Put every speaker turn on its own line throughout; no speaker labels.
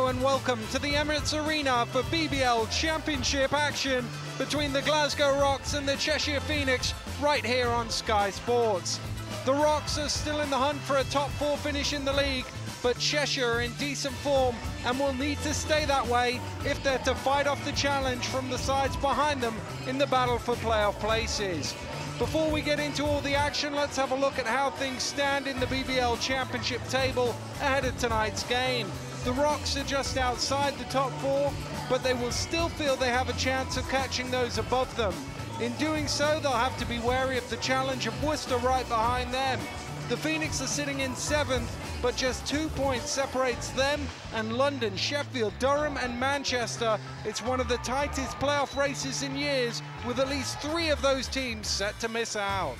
and welcome to the Emirates Arena for BBL Championship action between the Glasgow Rocks and the Cheshire Phoenix right here on Sky Sports. The Rocks are still in the hunt for a top 4 finish in the league, but Cheshire are in decent form and will need to stay that way if they're to fight off the challenge from the sides behind them in the battle for playoff places. Before we get into all the action, let's have a look at how things stand in the BBL Championship table ahead of tonight's game. The Rocks are just outside the top 4, but they will still feel they have a chance of catching those above them. In doing so, they'll have to be wary of the challenge of Worcester right behind them. The Phoenix are sitting in 7th, but just 2 points separates them and London, Sheffield, Durham and Manchester. It's one of the tightest playoff races in years, with at least 3 of those teams set to miss out.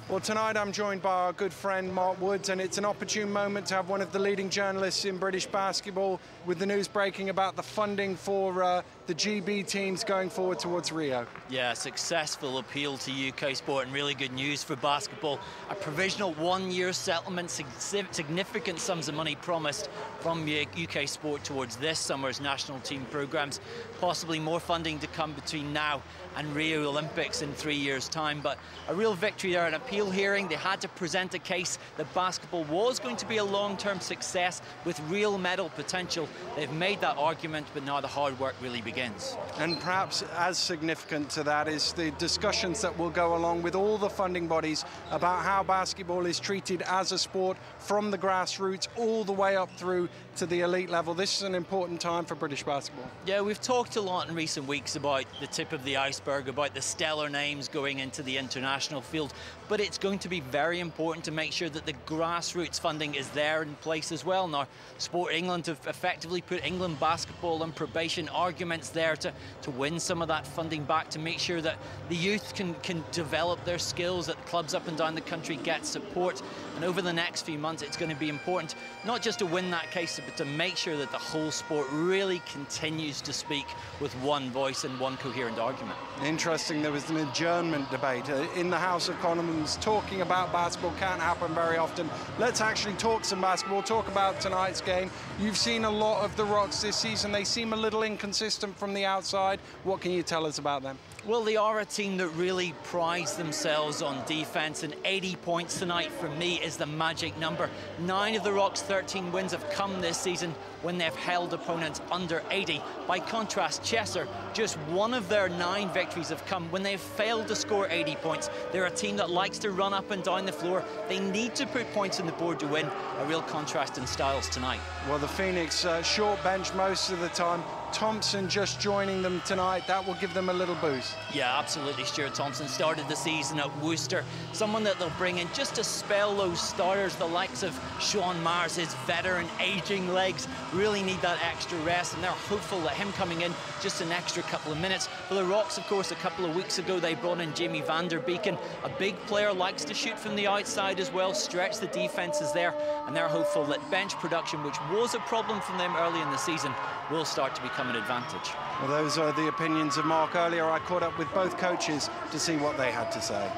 Well, tonight I'm joined by our good friend Mark Woods, and it's an opportune moment to have one of the leading journalists in British basketball with the news breaking about the funding for the GB teams going forward towards Rio.
Yeah, successful appeal to UK sport and really good news for basketball. A provisional 1-year settlement, significant sums of money promised from UK sport towards this summer's national team programmes. Possibly more funding to come between now and Rio Olympics in 3 years' time, but a real victory there, an appeal hearing. They had to present a case that basketball was going to be a long-term success with real medal potential. They've made that argument, but now the hard work really begins.
And perhaps as significant to that is the discussions that will go along with all the funding bodies about how basketball is treated as a sport from the grassroots all the way up through to the elite level. This is an important time for British basketball.
Yeah, we've talked a lot in recent weeks about the tip of the iceberg, about the stellar names going into the international field, but it's going to be very important to make sure that the grassroots funding is there in place as well. Now, Sport England have effectively put England basketball on probation, arguments there to win some of that funding back, to make sure that the youth can develop their skills, that the clubs up and down the country get support. And over the next few months, it's going to be important not just to win that case, but to make sure that the whole sport really continues to speak with one voice and one coherent argument.
Interesting, there was an adjournment debate in the House of Commons. Talking about basketball can't happen very often. Let's actually talk some basketball, talk about tonight's game. You've seen a lot of the Rocks this season. They seem a little inconsistent from the outside. What can you tell us about them?
Well, they are a team that really prides themselves on defense, and 80 points tonight for me is the magic number. 9 of the Rocks' 13 wins have come this season when they've held opponents under 80. By contrast, Cheshire, just 1 of their 9 victories have come when they've failed to score 80 points. They're a team that likes to run up and down the floor. They need to put points on the board to win. A real contrast in styles tonight. Well,
the Phoenix short bench most of the time. Thompson just joining them tonight, that will give them a little boost.
Yeah, absolutely. Stuart Thompson started the season at Worcester. Someone that they'll bring in just to spell those starters, the likes of Sean Mars, his veteran aging legs, really need that extra rest, and they're hopeful that him coming in just an extra couple of minutes. For the Rocks, of course, a couple of weeks ago, they brought in Jamie van der Beeken. A big player, likes to shoot from the outside as well, stretch the defenses there, and they're hopeful that bench production, which was a problem for them early in the season, will start to become an advantage.
Well, those are the opinions of Mark. Earlier I caught up with both coaches to see what they had to say.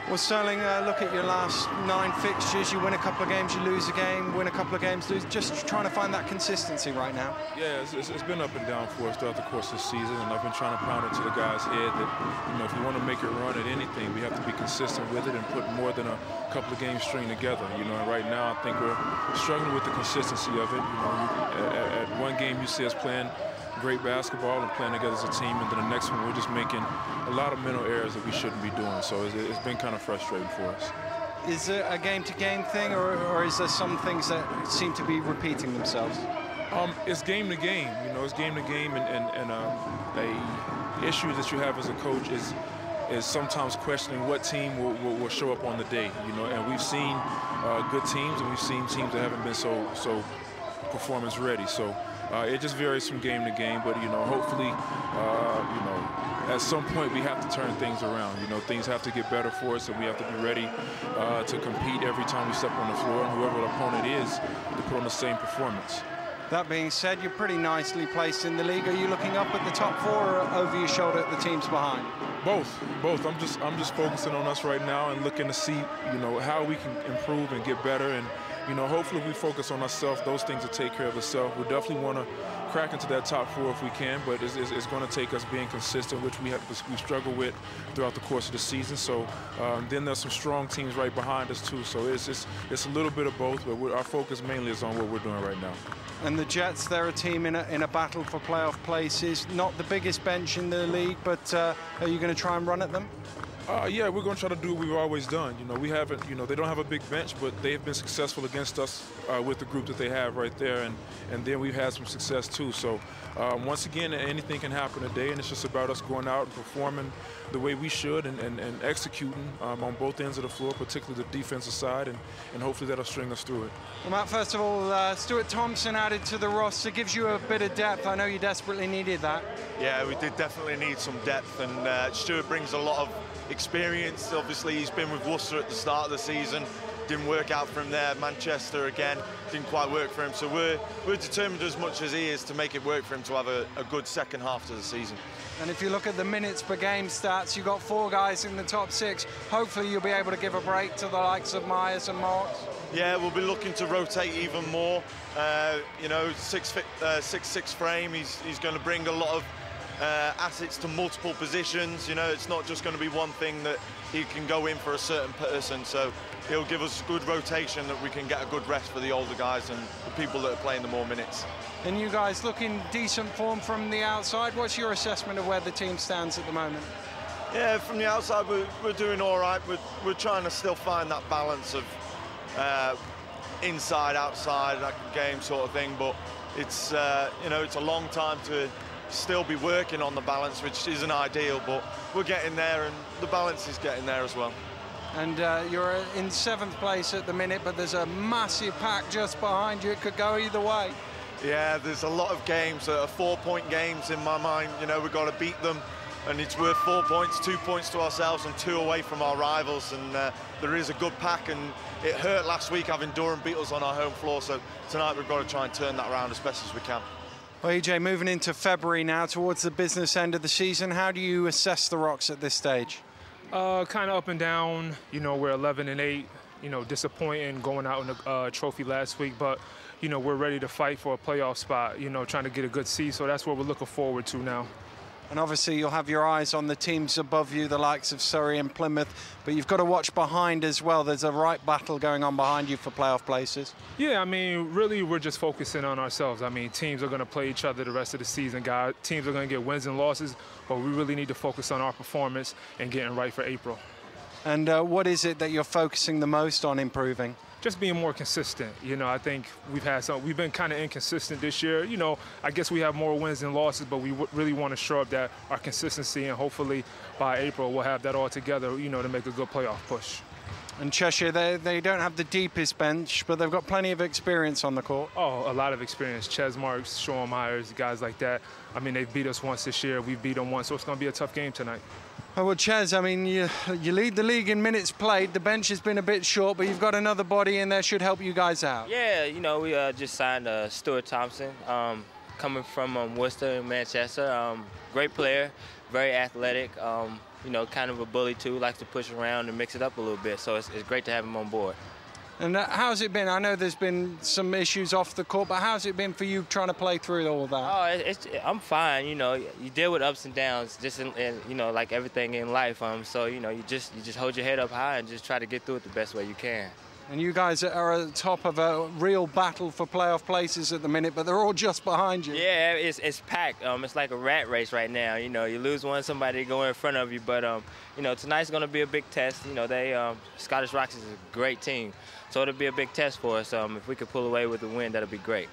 Well, Sterling, look at your last 9 fixtures. You win a couple of games, you lose a game, win a couple of games, lose. Just trying to find that consistency right now.
Yeah, it's been up and down for us throughout the course of the season, and I've been trying to pound it to the guys' head that, you know, if you want to make it run at anything, we have to be consistent with it and put more than a couple of games string together. You know, and right now I think we're struggling with the consistency of it. You know, at one game you see us playing great basketball and playing together as a team, and then the next one we're just making a lot of mental errors that we shouldn't be doing. So it's been kind of frustrating for us.
Is it a game-to-game thing, or is there some things that seem to be repeating themselves?
It's game to game. You know, it's game to game, and a issue that you have as a coach is sometimes questioning what team will show up on the day. You know, and we've seen good teams, and we've seen teams that haven't been so performance ready. So it just varies from game to game, but, you know, hopefully, you know, at some point we have to turn things around. You know, things have to get better for us, and we have to be ready to compete every time we step on the floor, and whoever the opponent is, to put on the same performance.
That being said, you're pretty nicely placed in the league. Are you looking up at the top 4 or over your shoulder at the teams behind?
Both. I'm just focusing on us right now and looking to see, you know, how we can improve and get better. And, you know, hopefully if we focus on ourselves, those things will take care of itself. We definitely want to crack into that top 4 if we can, but it's going to take us being consistent, which we struggle with throughout the course of the season. So then there's some strong teams right behind us too. So it's a little bit of both, but our focus mainly is on what we're doing right now.
And the Jets, they're a team in a battle for playoff places. Not the biggest bench in the league, but are you going to try and run at them?
Yeah, we're going to try to do what we've always done. You know, we haven't, you know, they don't have a big bench, but they've been successful against us with the group that they have right there, and then we've had some success too. So once again, anything can happen today, and it's just about us going out and performing the way we should and executing on both ends of the floor, particularly the defensive side, and hopefully that'll string us through it.
Well, Matt, first of all, Stuart Thompson added to the roster gives you a bit of depth. I know you desperately needed that.
Yeah, we did definitely need some depth, and Stuart brings a lot of experience. Obviously, he's been with Worcester at the start of the season. Didn't work out for him there. Manchester again, didn't quite work for him. So we're determined as much as he is to make it work for him to have a good second half to the season.
And if you look at the minutes per game stats, you've got 4 guys in the top 6. Hopefully you'll be able to give a break to the likes of Myers and Marks.
Yeah, we'll be looking to rotate even more. You know, 6'6" frame. He's going to bring a lot of assets to multiple positions. You know, it's not just going to be one thing that he can go in for a certain person. So he'll give us good rotation that we can get a good rest for the older guys and the people that are playing the more minutes.
And you guys look in decent form from the outside. What's your assessment of where the team stands at the moment?
Yeah, from the outside, we're doing all right. We're trying to still find that balance of inside, outside, like a game sort of thing. But it's you know, it's a long time to still be working on the balance, which isn't ideal, but we're getting there, and the balance is getting there as well.
And you're in 7th place at the minute, but there's a massive pack just behind you. It could go either way.
Yeah, there's a lot of games that are 4-point games in my mind. You know, we've got to beat them, and it's worth 4 points, 2 points to ourselves and 2 away from our rivals. And there is a good pack, and it hurt last week having Durham beat us on our home floor. So tonight we've got to try and turn that around as best as we can.
Well, EJ, moving into February now, towards the business end of the season, how do you assess the Rocks at this stage?
Kind of up and down. You know, we're 11-8. You know, disappointing going out in the trophy last week, but you know, we're ready to fight for a playoff spot. You know, trying to get a good seed. So that's what we're looking forward to now.
And obviously you'll have your eyes on the teams above you, the likes of Surrey and Plymouth, but you've got to watch behind as well. There's a right battle going on behind you for playoff places.
Yeah, I mean, really we're just focusing on ourselves. I mean, teams are going to play each other the rest of the season, guys. Teams are going to get wins and losses, but we really need to focus on our performance and getting right for April.
And what is it that you're focusing the most on improving?
Just being more consistent. You know, I think we've been kind of inconsistent this year. You know, I guess we have more wins than losses, but we really want to show up that our consistency, and hopefully by April we'll have that all together, you know, to make a good playoff push.
And Cheshire, they don't have the deepest bench, but they've got plenty of experience on the court.
Oh, a lot of experience. Ches Marks, Sean Myers, guys like that. I mean, they've beat us once this year. We beat them once, so it's going to be a tough game tonight.
Oh, well, Ches, I mean, you lead the league in minutes played. The bench has been a bit short, but you've got another body in there should help you guys out.
Yeah, you know, we just signed Stuart Thompson, coming from Worcester in Manchester. Great player, very athletic, you know, kind of a bully too, likes to push around and mix it up a little bit, so it's great to have him on board.
And how's it been? I know there's been some issues off the court, but how's it been for you trying to play through all that?
Oh, I'm fine. You know, you deal with ups and downs, just in you know, like everything in life. So you know, you just hold your head up high and just try to get through it the best way you can.
And you guys are at the top of a real battle for playoff places at the minute, but they're all just behind you.
Yeah, it's packed. It's like a rat race right now. You know, you lose one, somebody go in front of you. But you know, tonight's going to be a big test. You know, Scottish Rocks is a great team, so it'll be a big test for us. If we could pull away with the win, that'll be great.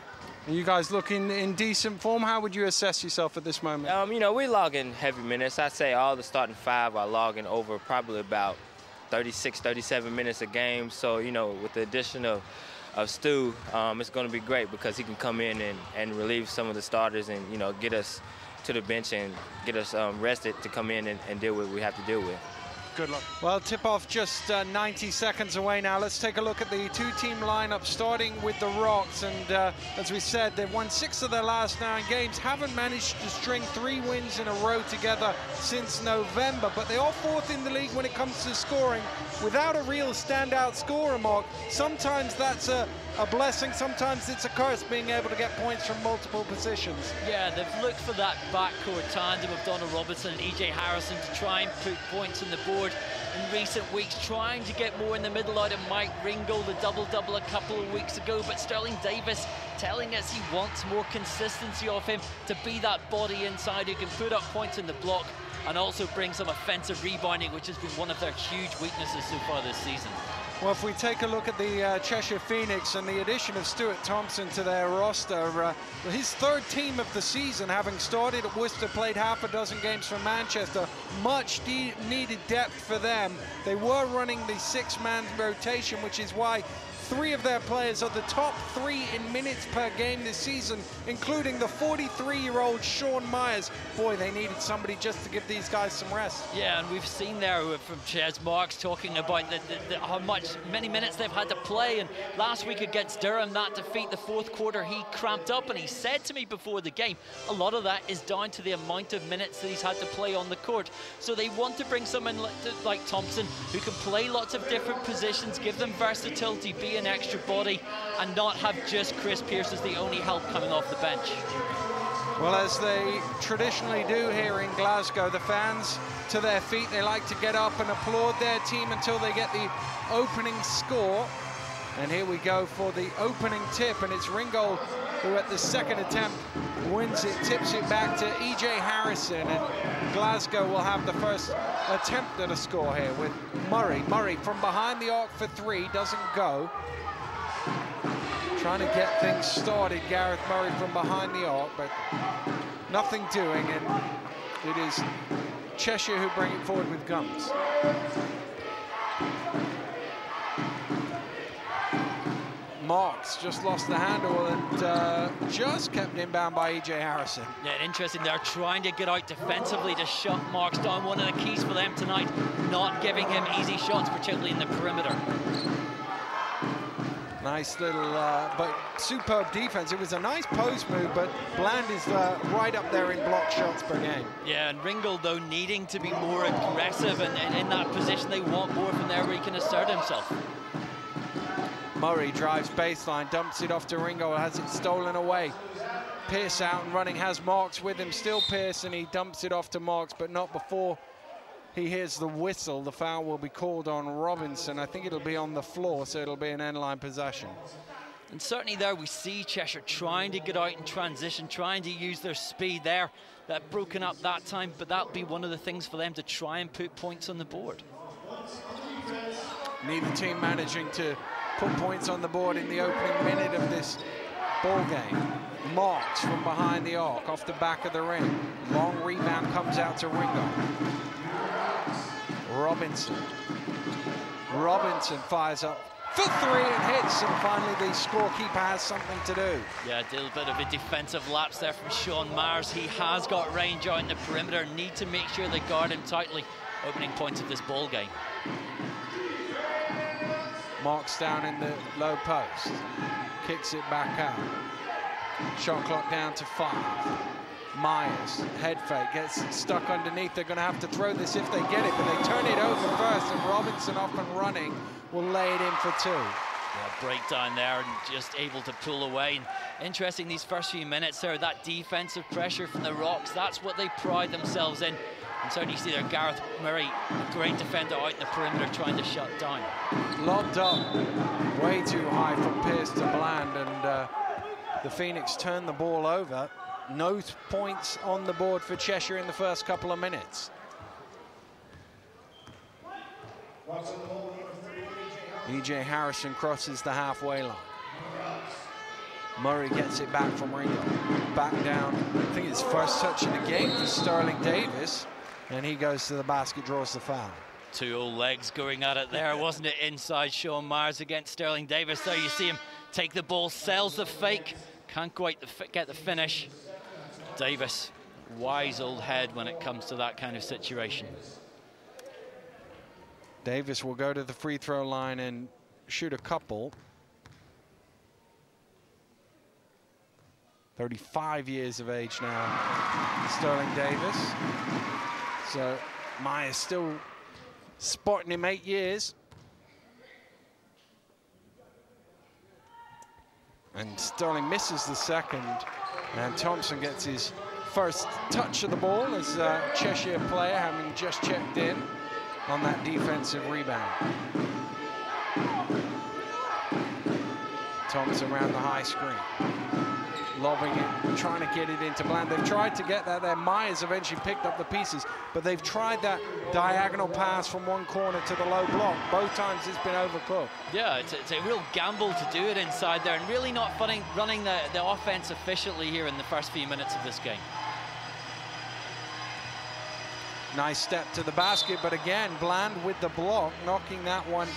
And you guys look in decent form. How would you assess yourself at this moment?
You know, we log in heavy minutes. I'd say all the starting 5 are logging over probably about 36, 37 minutes a game. So, you know, with the addition of Stu, it's going to be great because he can come in and relieve some of the starters and, you know, get us to the bench and get us rested to come in and deal with what we have to deal with.
Good luck. Well, tip-off just 90 seconds away now. Let's take a look at the 2-team lineup, starting with the Rocks. And as we said, they've won 6 of their last 9 games, haven't managed to string 3 wins in a row together since November. But they are 4th in the league when it comes to scoring, without a real standout scorer, Mark, sometimes that's a blessing, sometimes it's a curse, being able to get points from multiple positions.
Yeah, they've looked for that backcourt tandem of Donald Robinson and EJ Harrison to try and put points on the board in recent weeks, trying to get more in the middle out of Mike Ringgold, the double-double a couple of weeks ago, but Sterling Davis telling us he wants more consistency of him to be that body inside who can put up points in the block and also bring some offensive rebounding, which has been one of their huge weaknesses so far this season.
Well, if we take a look at the Cheshire Phoenix and the addition of Stuart Thompson to their roster, his third team of the season, having started at Worcester, played half a dozen games for Manchester, much needed depth for them. They were running the 6-man rotation, which is why 3 of their players are the top 3 in minutes per game this season, including the 43-year-old Sean Myers. Boy, they needed somebody just to give these guys some rest.
Yeah, and we've seen there from Ches Marks talking about how many minutes they've had to play. And last week against Durham, that defeat, the fourth quarter, he cramped up, and he said to me before the game, a lot of that is down to the amount of minutes that he's had to play on the court. So they want to bring someone like Thompson, who can play lots of different positions, give them versatility, be an extra body, and not have just Chris Pearce as the only help coming off the bench.
Well, as they traditionally do here in Glasgow, the fans to their feet, they like to get up and applaud their team until they get the opening score. And here we go for the opening tip, and it's Ringgold who at the second attempt wins it, tips it back to EJ Harrison, and Glasgow will have the first attempt at a score here with Murray. Murray from behind the arc for 3, doesn't go. Trying to get things started, Gareth Murray from behind the arc, but nothing doing, and it is Cheshire who bring it forward with guns. Marks just lost the handle and just kept inbound by EJ Harrison.
Yeah, interesting. They're trying to get out defensively to shut Marks down. One of the keys for them tonight, not giving him easy shots, particularly in the perimeter.
Nice little, but superb defense. It was a nice post move, but Bland is right up there in block shots per game.
Yeah, and Ringgold, though, needing to be more aggressive, and in that position, they want more from there where he can assert himself.
Murray drives baseline, dumps it off to Ringgold, has it stolen away. Pearce out and running, has Marks with him, still Pearce, and he dumps it off to Marks, but not before he hears the whistle. The foul will be called on Robinson. I think it'll be on the floor, so it'll be an end-line possession.
And certainly there we see Cheshire trying to get out in transition, trying to use their speed there. That broken up that time, but that'll be one of the things for them to try and put points on the board.
Neither team managing to put points on the board in the opening minute of this ball game. Marks from behind the arc, off the back of the ring. Long rebound comes out to Ringgold. Robinson fires up for 3 and hits, and finally the scorekeeper has something to do.
Yeah, a little bit of a defensive lapse there from Sean Myers. He has got range out in the perimeter, need to make sure they guard him tightly. Opening points of this ball game.
Marks down in the low post, kicks it back out. Shot clock down to 5. Myers, head fake, gets stuck underneath. They're going to have to throw this if they get it, but they turn it over first, and Robinson off and running will lay it in for 2.
Yeah, breakdown there and just able to pull away. And interesting, these first few minutes there, that defensive pressure from the Rocks, that's what they pride themselves in. And certainly you see there Gareth Murray, a great defender out in the perimeter trying to shut down.
Lobbed up way too high from Pearce to Bland, and the Phoenix turned the ball over. No points on the board for Cheshire in the first couple of minutes. EJ Harrison crosses the halfway line. Murray gets it back from Ringgold. Back down, I think it's first touch of the game for Sterling Davis, and he goes to the basket, draws the foul.
2 old legs going at it there, wasn't it? Inside Sean Myers against Sterling Davis. There you see him take the ball, sells the fake, can't quite get the finish. Davis, wise old head when it comes to that kind of situation.
Davis will go to the free throw line and shoot a couple. 35 years of age now, Sterling Davis. So Myers still spotting him 8 years. And Sterling misses the second, and Thompson gets his first touch of the ball as a Cheshire player, having just checked in on that defensive rebound. Thompson around the high screen, lobbing it, trying to get it into Bland. They've tried to get that there. Myers eventually picked up the pieces, but they've tried that diagonal pass from one corner to the low block. Both times it's been overcooked.
Yeah, it's a real gamble to do it inside there and really not running the offense efficiently here in the first few minutes of this game.
Nice step to the basket, but again, Bland with the block, knocking that one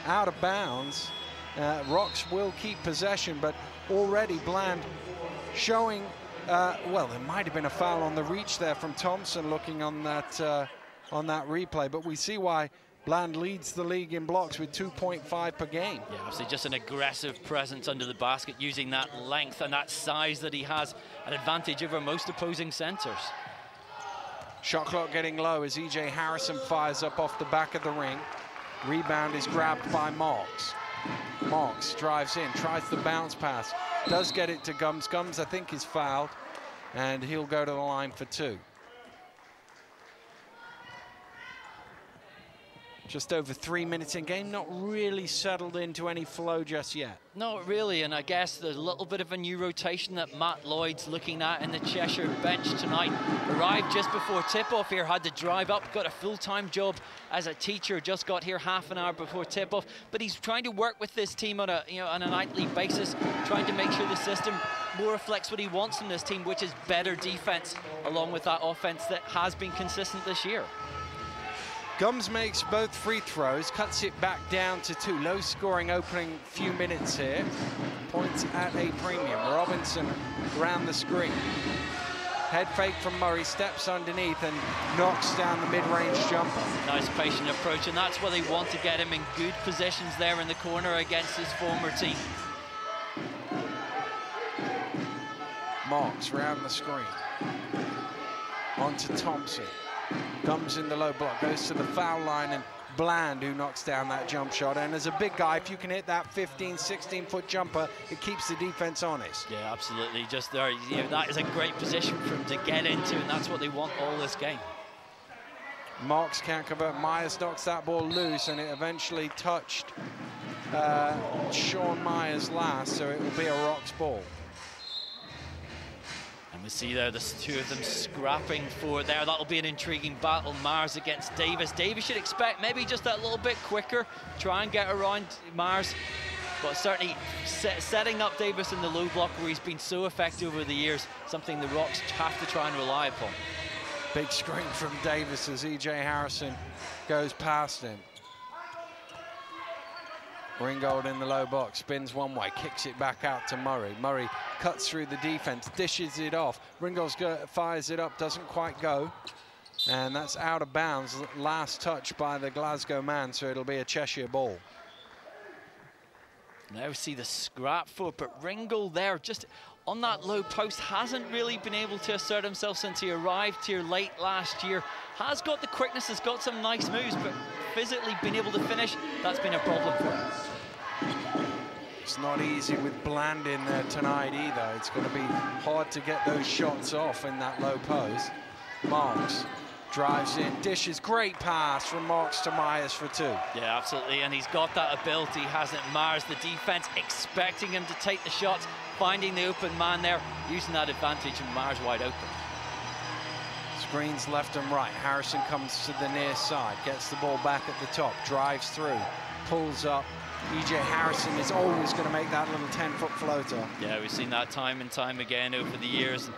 out of bounds. Rocks will keep possession, but already Bland showing, well, there might have been a foul on the reach there from Thompson looking on that replay, but we see why Bland leads the league in blocks with 2.5 per game.
Yeah, obviously just an aggressive presence under the basket, using that length and that size that he has, an advantage over most opposing centers.
Shot clock getting low as E.J. Harrison fires up off the back of the ring. Rebound is grabbed by Marks. Marks drives in, tries the bounce pass, does get it to Gums. Gums, I think, is fouled, and he'll go to the line for 2. Just over 3 minutes in game, not really settled into any flow just yet.
Not really, and I guess there's a little bit of a new rotation that Matt Lloyd's looking at in the Cheshire bench tonight. Arrived just before tip-off here, had to drive up, got a full-time job as a teacher, just got here half an hour before tip-off, but he's trying to work with this team on a nightly basis, trying to make sure the system more reflects what he wants from this team, which is better defense, along with that offense that has been consistent this year.
Gums makes both free throws, cuts it back down to 2. Low scoring opening few minutes here. Points at a premium. Robinson around the screen. Head fake from Murray, steps underneath and knocks down the mid-range jumper.
Nice patient approach, and that's where they want to get him in good positions there in the corner against his former team.
Marks round the screen. On to Thompson. Gums in the low block, goes to the foul line, and Bland who knocks down that jump shot. And as a big guy, if you can hit that 15, 16-foot jumper, it keeps the defense honest.
Yeah, absolutely. Just there, that is a great position for him to get into, and that's what they want all this game.
Marks can't convert. Myers knocks that ball loose, and it eventually touched Sean Myers last, so it will be a Rocks ball.
And we see there the two of them scrapping for there. That'll be an intriguing battle. Myers against Davis. Davis should expect maybe just that little bit quicker, try and get around Myers, but certainly setting up Davis in the low block where he's been so effective over the years, something the Rocks have to try and rely upon.
Big screen from Davis as E.J. Harrison goes past him. Ringgold in the low box, spins one way, kicks it back out to Murray. Murray cuts through the defense, dishes it off. Ringgold fires it up, doesn't quite go. And that's out of bounds. Last touch by the Glasgow man, so it'll be a Cheshire ball.
Now we see the scrap foot, but Ringgold there just on that low post hasn't really been able to assert himself since he arrived here late last year. Has got the quickness, has got some nice moves, but physically being able to finish, that's been a problem for him.
It's not easy with Bland in there tonight either. It's going to be hard to get those shots off in that low post. Marks drives in, dishes, great pass from Marks to Myers for 2.
Yeah, absolutely, and he's got that ability, hasn't Myers? The defense expecting him to take the shots, finding the open man there, using that advantage, and Myers wide open.
Screens left and right. Harrison comes to the near side, gets the ball back at the top, drives through, pulls up. E.J. Harrison is always going to make that little 10-foot floater.
Yeah, we've seen that time and time again over the years.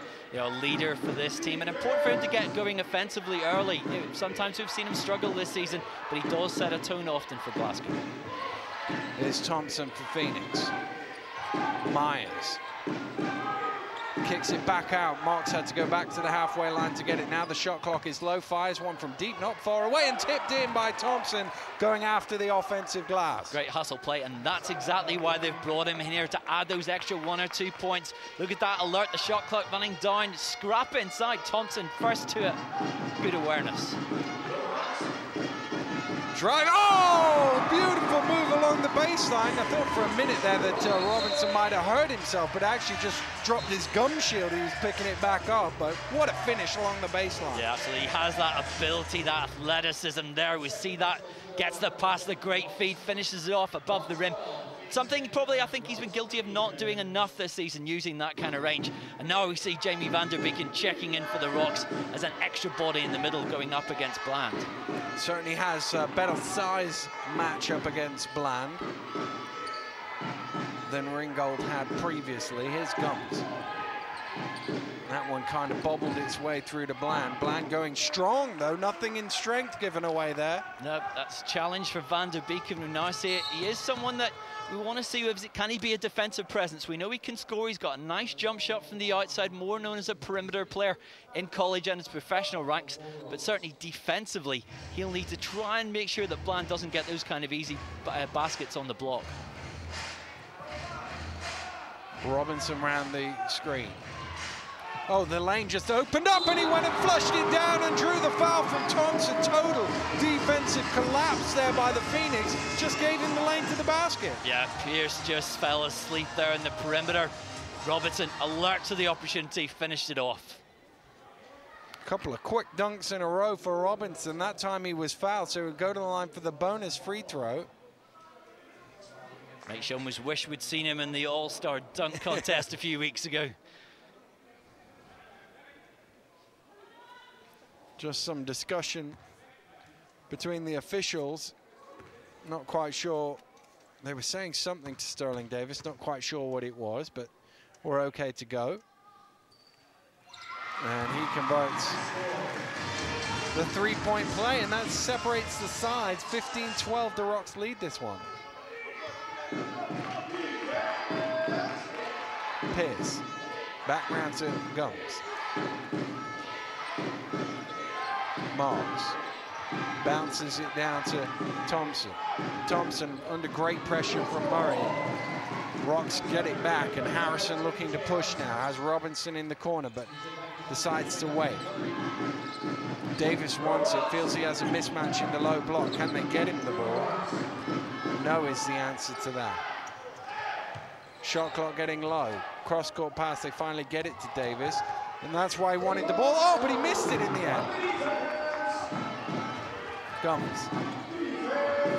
Leader for this team, and important for him to get going offensively early. Sometimes we've seen him struggle this season, but he does set a tone often for Glasgow.
Here's Thompson for Phoenix. Myers kicks it back out. Marks had to go back to the halfway line to get it. Now the shot clock is low. Fires one from deep, not far away, and tipped in by Thompson, going after the offensive glass.
Great hustle play, and that's exactly why they've brought him in here, to add those extra 1 or 2 points. Look at that alert, the shot clock running down. Scrap inside, Thompson first to it. Good awareness.
Drive, oh, beautiful move along the baseline. I thought for a minute there that Robinson might have hurt himself, but actually just dropped his gum shield. He was picking it back up, but what a finish along the baseline.
Yeah, absolutely. He has that ability, that athleticism there. We see that, gets the pass, the great feed, finishes it off above the rim. Something probably I think he's been guilty of not doing enough this season, using that kind of range. And now we see Jamie van der Beeken checking in for the Rocks as an extra body in the middle going up against Bland.
Certainly has a better size matchup against Bland than Ringgold had previously. Here's Gums. That one kind of bobbled its way through to Bland. Bland going strong, though. Nothing in strength given away there.
No, that's a challenge for van der Beeken. We now see it. He is someone that we want to see, can he be a defensive presence? We know he can score. He's got a nice jump shot from the outside, more known as a perimeter player in college and his professional ranks. But certainly defensively, he'll need to try and make sure that Bland doesn't get those kind of easy baskets on the block.
Robinson round the screen. Oh, the lane just opened up and he went and flushed it down and drew the foul from Thompson. Total defensive collapse there by the Phoenix. Just gave him the lane to the basket.
Yeah, Pierce just fell asleep there in the perimeter. Robinson, alert to the opportunity, finished it off.
A couple of quick dunks in a row for Robinson. That time he was fouled, so he'll go to the line for the bonus free throw.
Makes you almost wish we'd seen him in the All-Star dunk contest a few weeks ago.
Just some discussion between the officials. Not quite sure. They were saying something to Sterling Davis. Not quite sure what it was, but we're okay to go. And he converts the three-point play, and that separates the sides. 15-12, the Rocks lead this one. Pierce, back round to Gums. Marks bounces it down to Thompson. Thompson under great pressure from Murray. Rocks get it back, and Harrison looking to push now. Has Robinson in the corner, but decides to wait. Davis wants it, feels he has a mismatch in the low block. Can they get him the ball? No is the answer to that. Shot clock getting low. Cross-court pass, they finally get it to Davis. And that's why he wanted the ball. Oh, but he missed it in the end. Gums.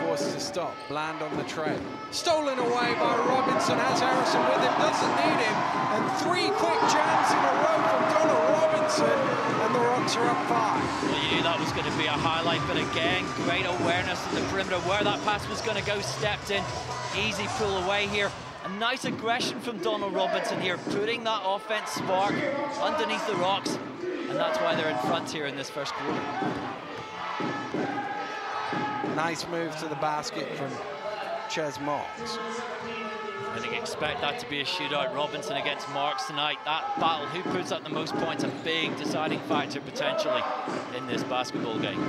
Forced to stop. Bland on the trail. Stolen away by Robinson. Has Harrison with him. Doesn't need him. And three quick jams in a row from Donald Robinson. And the Rocks are up 5.
Well, you knew that was going to be a highlight. But again, great awareness in the perimeter. Where that pass was going to go, stepped in. Easy pull away here. A nice aggression from Donald Robinson here, putting that offense spark underneath the Rocks, and that's why they're in front here in this first quarter.
Nice move to the basket from Ches Marks.
I think expect that to be a shootout. Robinson against Marks tonight. That battle, who puts up the most points, a big deciding factor potentially in this basketball game.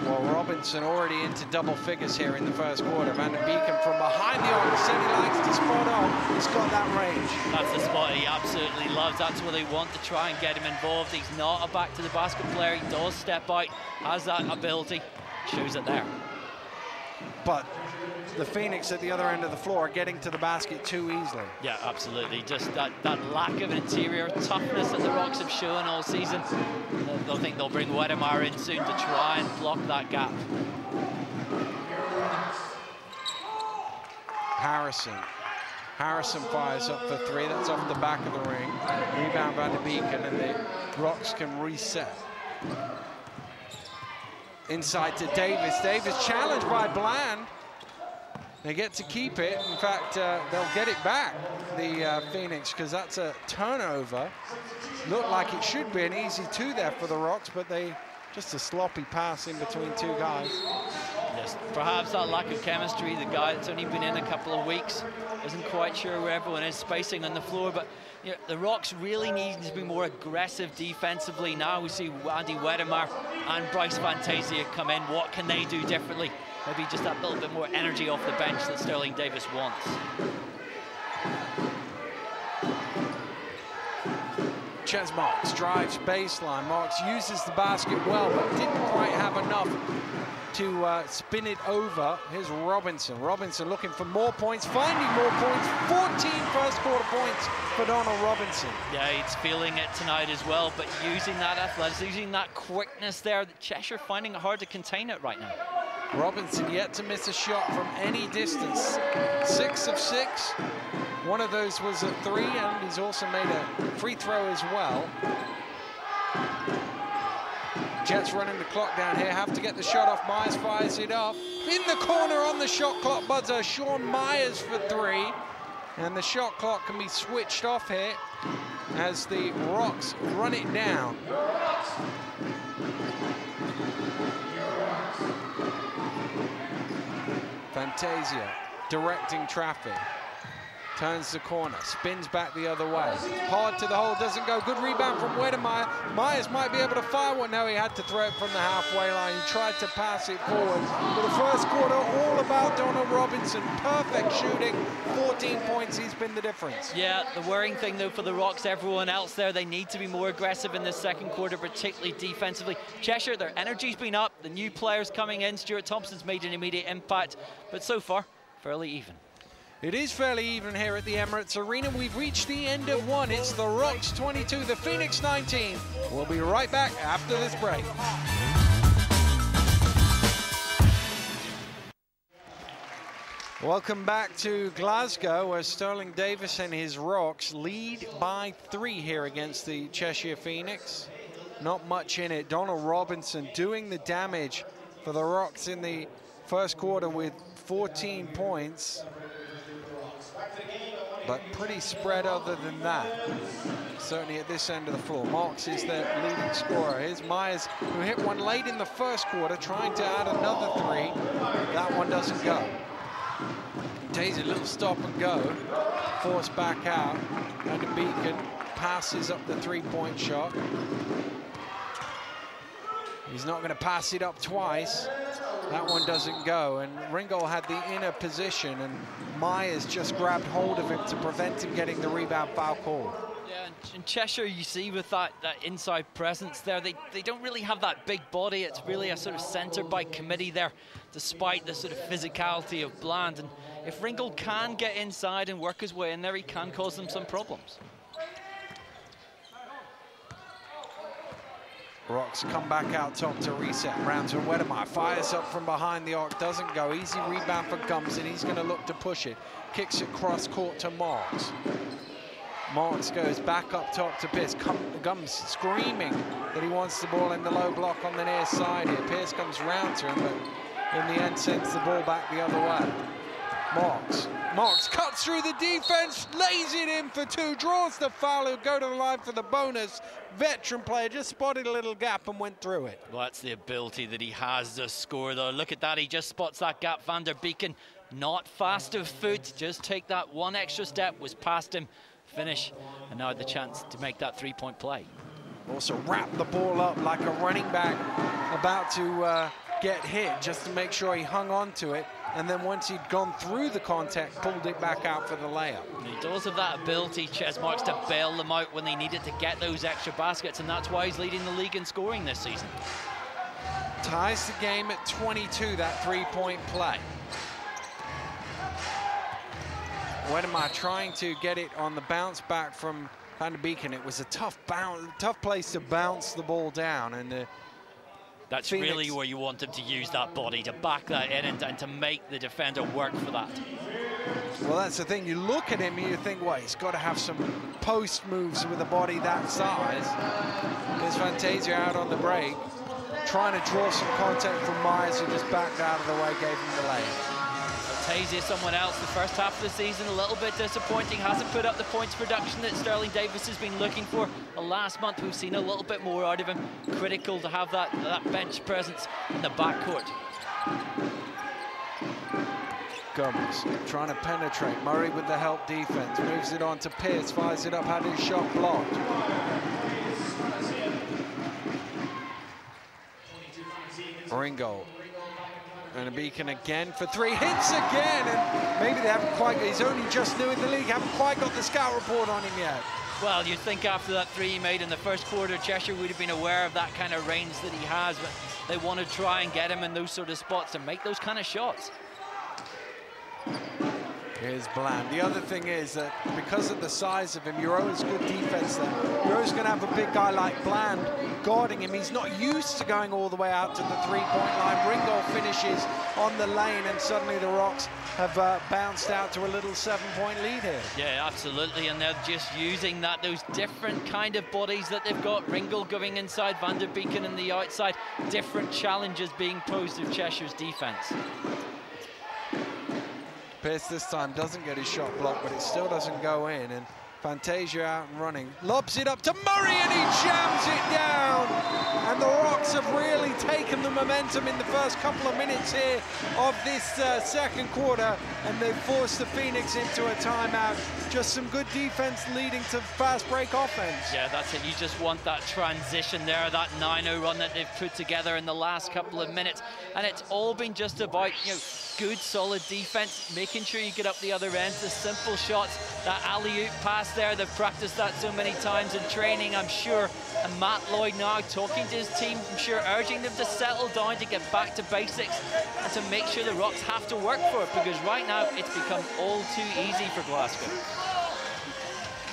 Well, Robinson already into double figures here in the first quarter. Van der Beeken from behind the arc said he likes to spot on. He's got that range.
That's the spot he absolutely loves. That's where they want to try and get him involved. He's not a back to the basket player. He does step out, has that ability, shows it there.
But the Phoenix at the other end of the floor are getting to the basket too easily.
Yeah, absolutely. Just that lack of interior toughness that the Rocks have shown all season. They'll think they'll bring Wedemeyer in soon to try and block that gap.
Harrison fires up for three. That's off the back of the ring. Rebound Van der Beeken, and the Rocks can reset. Inside to Davis. Davis challenged by Bland. They get to keep it. In fact, they'll get it back, the Phoenix, because that's a turnover. Looked like it should be an easy two there for the Rocks, but just a sloppy pass in between two guys.
Yes, perhaps that lack of chemistry. The guy that's only been in a couple of weeks isn't quite sure where everyone is spacing on the floor, but you know, the Rocks really need to be more aggressive defensively. Now we see Andy Wedemeyer and Bryce Fantasia come in. What can they do differently? Maybe just that little bit more energy off the bench that Sterling Davis wants.
Ches Marks drives baseline. Marks uses the basket well, but didn't quite have enough to spin it over. Here's Robinson. Robinson looking for more points, finding more points. 14 first quarter points for Donald Robinson.
Yeah, he's feeling it tonight as well, but using that athleticism, using that quickness there, Cheshire finding it hard to contain it right now.
Robinson yet to miss a shot from any distance. 6 of 6. One of those was a 3, and he's also made a free throw as well. Jets running the clock down here, have to get the shot off. Myers fires it up. In the corner on the shot clock buzzer, Sean Myers for 3. And the shot clock can be switched off here as the Rocks run it down. Fantasia directing traffic. Turns the corner, spins back the other way. Hard to the hole, doesn't go. Good rebound from Wedemeyer. Myers might be able to fire one. No, he had to throw it from the halfway line. He tried to pass it forward. But the first quarter, all about Donald Robinson. Perfect shooting, 14 points, he's been the difference.
Yeah, the worrying thing though for the Rocks, everyone else there, they need to be more aggressive in this second quarter, particularly defensively. Cheshire, their energy's been up. The new players coming in, Stuart Thompson's made an immediate impact. But so far, fairly even.
It is fairly even here at the Emirates Arena. We've reached the end of one. It's the Rocks 22, the Phoenix 19. We'll be right back after this break. Welcome back to Glasgow, where Sterling Davis and his Rocks lead by 3 here against the Cheshire Phoenix. Not much in it. Donald Robinson doing the damage for the Rocks in the first quarter with 14 points. But pretty spread other than that, certainly at this end of the floor. Marks is the leading scorer. Here's Myers, who hit one late in the first quarter, trying to add another 3. That one doesn't go. Daisy, a little stop and go, forced back out, and Beacon passes up the 3-point shot. He's not going to pass it up twice. That one doesn't go, and Ringgold had the inner position, and Myers just grabbed hold of him to prevent him getting the rebound foul call.
Yeah, and Cheshire, you see with that inside presence there, they don't really have that big body. It's really a sort of centre by committee there, despite the sort of physicality of Bland. And if Ringgold can get inside and work his way in there, he can cause them some problems.
Rocks come back out top to reset. Rounds from Wedemeyer, fires up from behind the arc, doesn't go. Easy rebound for Gums, and he's going to look to push it. Kicks it cross court to Marks. Marks goes back up top to Pierce. Gums screaming that he wants the ball in the low block on the near side here. Pierce comes round to him, but in the end sends the ball back the other way. Marks cuts through the defense, lays it in for 2, draws the foul, he'll go to the line for the bonus. Veteran player just spotted a little gap and went through it.
Well, that's the ability that he has to score, though. Look at that, he just spots that gap. Van der Beeken, not fast of foot, just take that one extra step, was past him, finish, and now the chance to make that 3-point play.
Also wrapped the ball up like a running back about to get hit, just to make sure he hung on to it. And then once he'd gone through the contact, pulled it back out for the layup.
He does have that ability, Ches Marks, to bail them out when they needed to get those extra baskets, and that's why he's leading the league in scoring this season.
Ties the game at 22, that 3-point play. Wedemeyer trying to get it on the bounce back from Van der Beeken. It was a tough place to bounce the ball down, and
that's
Phoenix.
Really where you want him to use that body, to back that in and to make the defender work for that.
Well, that's the thing. You look at him and you think, well, he's got to have some post moves with a body that size. There's Fantasia out on the break, trying to draw some contact from Myers, who just backed out of the way, gave him the layup.
Fantasia, someone else, the first half of the season, a little bit disappointing, hasn't put up the points production that Sterling Davis has been looking for. Last month, we've seen a little bit more out of him. Critical to have that bench presence in the backcourt.
Gums trying to penetrate. Murray with the help defense. Moves it on to Pierce. Fires it up. Had his shot blocked. Ringgold. And a Beacon again for 3. Hits again. And maybe they haven't quite... He's only just new in the league. Haven't quite got the scout report on him yet.
Well, you'd think after that three he made in the first quarter, Cheshire would have been aware of that kind of range that he has, but they want to try and get him in those sort of spots and make those kind of shots.
Here's Bland. The other thing is that because of the size of him, you're always good defense there. You're always going to have a big guy like Bland guarding him. He's not used to going all the way out to the three-point line. Ringgold finishes on the lane, and suddenly the Rocks have bounced out to a little 7-point lead here.
Yeah, absolutely, and they're just using that, those different kind of bodies that they've got. Ringgold going inside, Van der Beeken on the outside. Different challenges being posed of Cheshire's defense.
Pierce this time doesn't get his shot blocked, but it still doesn't go in, and Fantasia out and running, lobs it up to Murray, and he jams it down. And the Rocks have really taken the momentum in the first couple of minutes here of this second quarter, and they've forced the Phoenix into a timeout. Just some good defense leading to fast break offense.
Yeah, that's it. You just want that transition there, that 9-0 run that they've put together in the last couple of minutes. And it's all been just about, you know, good, solid defense, making sure you get up the other end, the simple shots, that alley-oop pass there. They've practiced that so many times in training, I'm sure. And Matt Lloyd now talking to his team, I'm sure, urging them to settle down, to get back to basics, and to make sure the Rocks have to work for it, because right now it's become all too easy for Glasgow.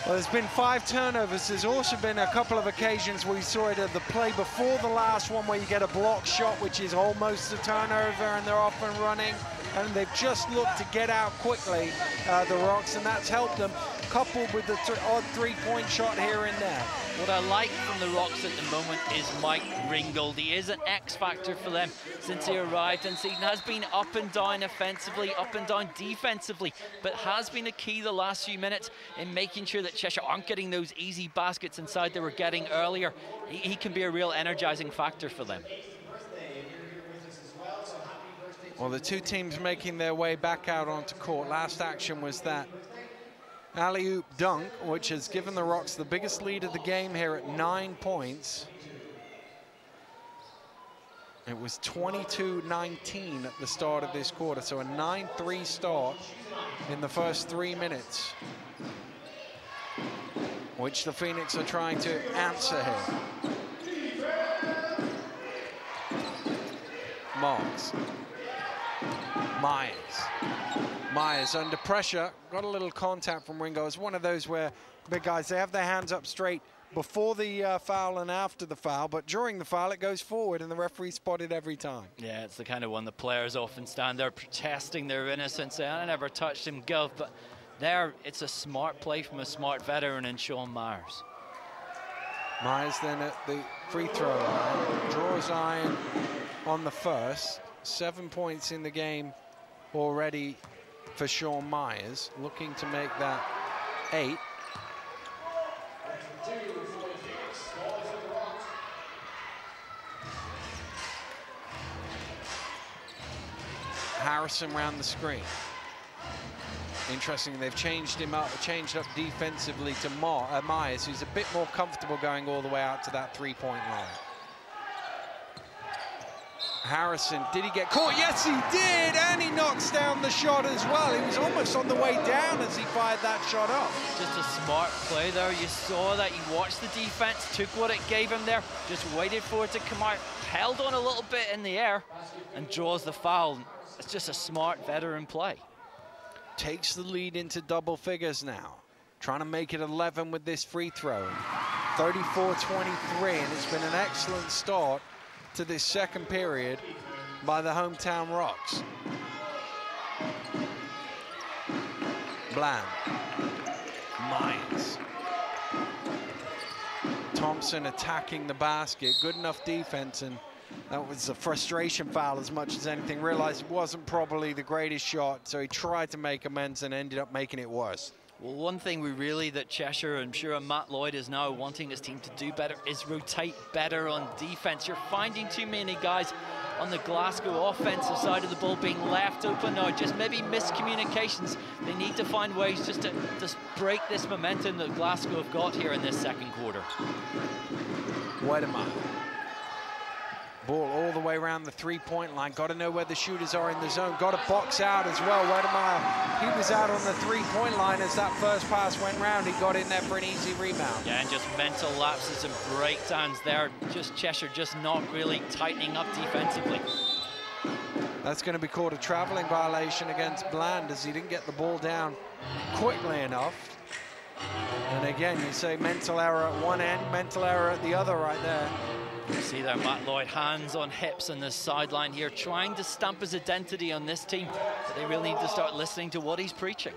Well, there's been 5 turnovers. There's also been a couple of occasions where we saw it at the play before the last one, where you get a block shot, which is almost a turnover, and they're off and running. And they've just looked to get out quickly, the Rocks, and that's helped them, coupled with the odd three-point shot here and there.
What I like from the Rocks at the moment is Mike Ringgold. He is an X-factor for them since he arrived in season. Has been up and down offensively, up and down defensively, but has been a key the last few minutes in making sure that Cheshire aren't getting those easy baskets inside they were getting earlier. He can be a real energizing factor for them.
Well, the two teams making their way back out onto court. Last action was that alley-oop dunk, which has given the Rocks the biggest lead of the game here at 9 points. It was 22-19 at the start of this quarter, so a 9-3 start in the first 3 minutes, which the Phoenix are trying to answer here. Marks. Myers under pressure, got a little contact from Ringo. It's one of those where big guys, they have their hands up straight before the foul and after the foul, but during the foul it goes forward and the referee spotted every time.
Yeah, it's the kind of one the players often stand there protesting their innocence, saying, I never touched him, Gov, but there it's a smart play from a smart veteran in Sean Myers.
Myers then at the free throw line, draws iron on the first. 7 points in the game already for Sean Myers, looking to make that 8. Harrison round the screen. Interesting, they've changed up defensively to Myers, who's a bit more comfortable going all the way out to that three-point line. Harrison, did he get caught? Yes, he did, and he knocks down the shot as well. He was almost on the way down as he fired that shot up.
Just a smart play there. You saw that. You watched the defense, took what it gave him there, just waited for it to come out, held on a little bit in the air, and draws the foul. It's just a smart veteran play.
Takes the lead into double figures now. Trying to make it 11 with this free throw. 34-23, and it's been an excellent start to this second period by the hometown Rocks. Bland. Myers. Thompson attacking the basket. Good enough defense, and that was a frustration foul as much as anything. Realized it wasn't probably the greatest shot, so he tried to make amends and ended up making it worse.
Well, one thing that Cheshire, I'm sure Matt Lloyd is now wanting his team to do better is rotate better on defense. You're finding too many guys on the Glasgow offensive side of the ball being left open now, just maybe miscommunications. They need to find ways just to break this momentum that Glasgow have got here in this second quarter.
Wedema. Ball all the way around the three-point line. Got to know where the shooters are in the zone. Got to box out as well. Wedemeyer, he was out on the three-point line as that first pass went round. He got in there for an easy rebound.
Yeah, and just mental lapses and breakdowns there. Just Cheshire just not really tightening up defensively.
That's going to be called a traveling violation against Bland as he didn't get the ball down quickly enough. And again, you say mental error at one end, mental error at the other right there.
You see there, Matt Lloyd, hands on hips on the sideline here, trying to stamp his identity on this team. But they really need to start listening to what he's preaching.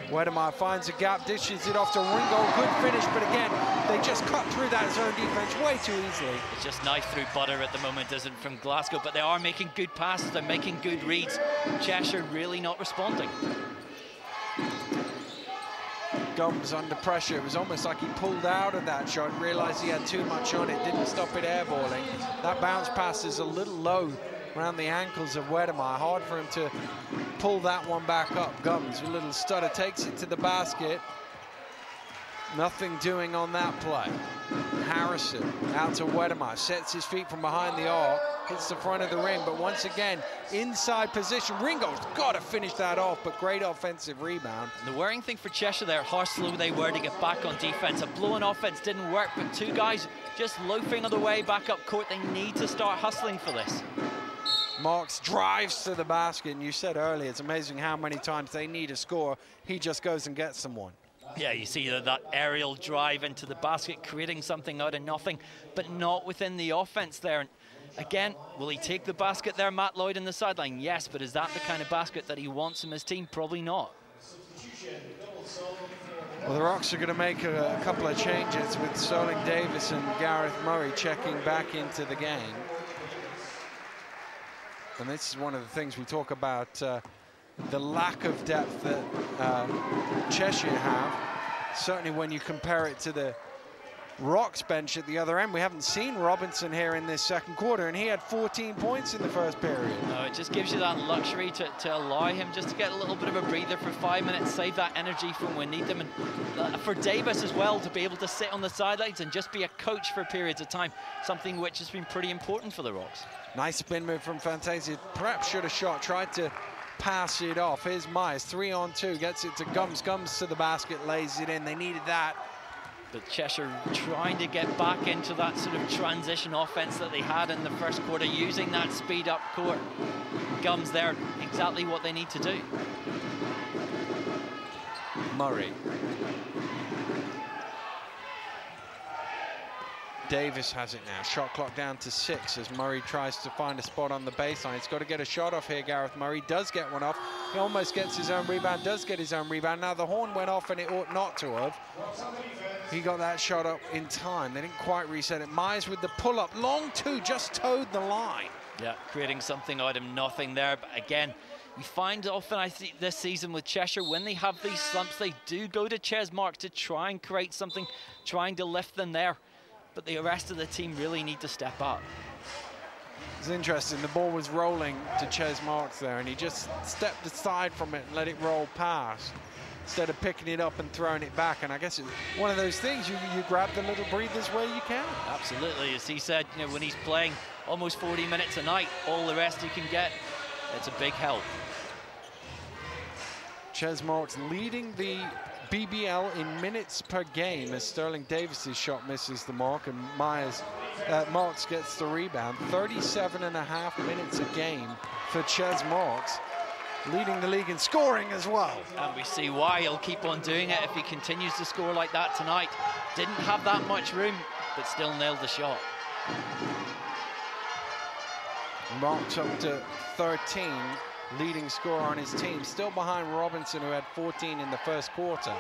Wedemeyer finds a gap, dishes it off to Ringo. Good finish, but again, they just cut through that zone defense way too easily.
It's just knife through butter at the moment, isn't it, from Glasgow, but they are making good passes, they're making good reads. Cheshire really not responding.
Gums under pressure. It was almost like he pulled out of that shot and realized he had too much on it, didn't stop it airballing. That bounce pass is a little low around the ankles of Wedemeyer. Hard for him to pull that one back up. Gums, a little stutter, takes it to the basket. Nothing doing on that play. Harrison out to Wedemeyer, sets his feet from behind the arc, hits the front of the rim, but once again, inside position. Ringo's got to finish that off, but great offensive rebound.
The worrying thing for Cheshire there, how slow they were to get back on defense. A blown offense didn't work, but two guys just loafing on the way back up court. They need to start hustling for this.
Marks drives to the basket, and you said earlier, it's amazing how many times they need a score. He just goes and gets someone.
Yeah, you see that aerial drive into the basket, creating something out of nothing, but not within the offense there. And again, will he take the basket there, Matt Lloyd, in the sideline? Yes, but is that the kind of basket that he wants from his team? Probably not.
Well, the Rocks are going to make a couple of changes with Sterling Davis and Gareth Murray checking back into the game. And this is one of the things we talk about, the lack of depth that Cheshire have. Certainly when you compare it to the Rocks bench at the other end. We haven't seen Robinson here in this second quarter, and he had 14 points in the first period.
No, it just gives you that luxury to allow him just to get a little bit of a breather for 5 minutes, save that energy from when we need them. And for Davis as well, to be able to sit on the sidelines and just be a coach for periods of time, something which has been pretty important for the Rocks.
Nice spin move from Fantasia. Perhaps should have shot, tried to pass it off. Here's Myers, 3-on-2, gets it to Gums. Gums to the basket, lays it in. They needed that.
But Cheshire trying to get back into that sort of transition offense that they had in the first quarter, using that speed up court. Gums there, exactly what they need to do.
Murray. Davis has it now. Shot clock down to 6 as Murray tries to find a spot on the baseline. He's got to get a shot off here, Gareth Murray. Does get one off. He almost gets his own rebound, does get his own rebound. Now the horn went off and it ought not to have. He got that shot up in time. They didn't quite reset it. Myers with the pull-up. Long two, just towed the line.
Yeah, creating something out of nothing there. But again, you find often, I think, this season with Cheshire, when they have these slumps, they do go to Ches Marks to try and create something, trying to lift them there. But the rest of the team really need to step up.
It's interesting, the ball was rolling to Ches Marks there, and he just stepped aside from it and let it roll past, instead of picking it up and throwing it back. And I guess it's one of those things, you grab the little breathers where you can.
Absolutely, as he said, you know, when he's playing almost 40 minutes a night, all the rest he can get, it's a big help.
Ches Marks leading the BBL in minutes per game as Sterling Davis's shot misses the mark and Marks gets the rebound. 37.5 minutes a game for Ches Marks, leading the league in scoring as well.
And we see why he'll keep on doing it if he continues to score like that tonight. Didn't have that much room, but still nailed the shot.
Marks up to 13. Leading scorer on his team, still behind Robinson, who had 14 in the first quarter.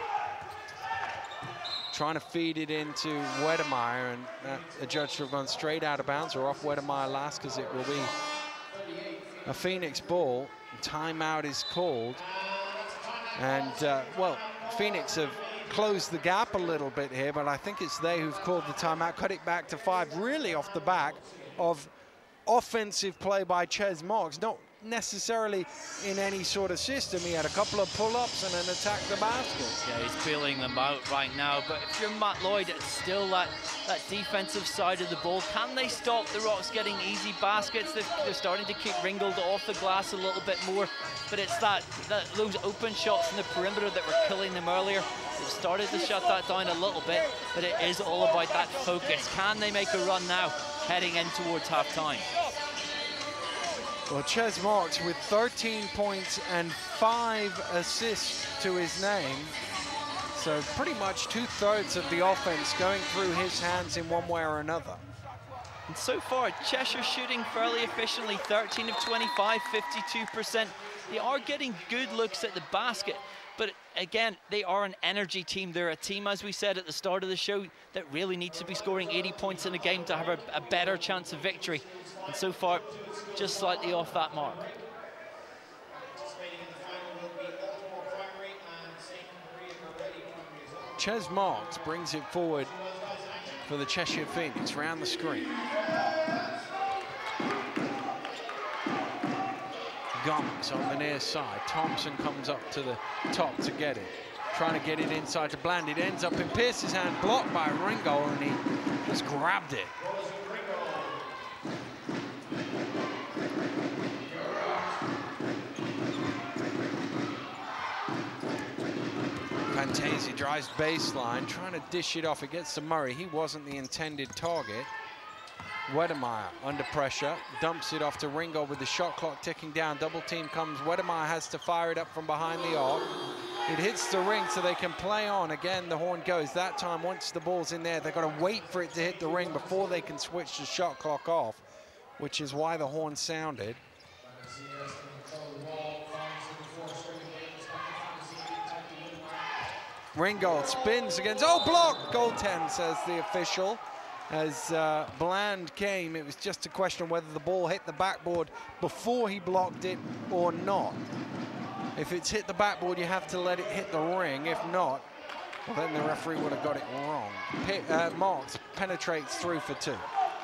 Trying to feed it into Wedemeyer, and the judge should have gone straight out of bounds or off Wedemeyer last, because it will be a Phoenix ball. Timeout is called. And, well, Phoenix have closed the gap a little bit here, but I think it's they who've called the timeout, cut it back to 5, really off the back of offensive play by Ches Marks. necessarily in any sort of system. He had a couple of pull-ups and then attacked the basket.
Yeah, he's feeling them out right now. But if you're Matt Lloyd, it's still that defensive side of the ball. Can they stop the Rocks getting easy baskets? They're starting to keep Ringgold off the glass a little bit more. But it's those open shots in the perimeter that were killing them earlier. They've started to shut that down a little bit, but it is all about that focus. Can they make a run now, heading in towards half-time?
Well, Ches Marks with 13 points and 5 assists to his name. So pretty much 2/3 of the offense going through his hands in one way or another.
And so far, Cheshire shooting fairly efficiently, 13 of 25, 52%. They are getting good looks at the basket, but again, they are an energy team. They're a team, as we said at the start of the show, that really needs to be scoring 80 points in a game to have a better chance of victory. And so far, just slightly off that mark.
Ches Marks brings it forward for the Cheshire Phoenix, round the screen. Gums on the near side. Thompson comes up to the top to get it. Trying to get it inside to Bland. It ends up in Pierce's hand, blocked by Ringgold, and he just grabbed it. Fantasi drives baseline, trying to dish it off. It gets to Murray. He wasn't the intended target. Wedemeyer under pressure, dumps it off to Ringgold with the shot clock ticking down. Double team comes. Wedemeyer has to fire it up from behind the arc. It hits the ring so they can play on. Again, the horn goes. That time, once the ball's in there, they've got to wait for it to hit the ring before they can switch the shot clock off, which is why the horn sounded. Ringgold spins against, oh, block! Goaltend, says the official. As Bland came, it was just a question of whether the ball hit the backboard before he blocked it or not. If it's hit the backboard, you have to let it hit the ring. If not, well, then the referee would have got it wrong. Marks penetrates through for 2.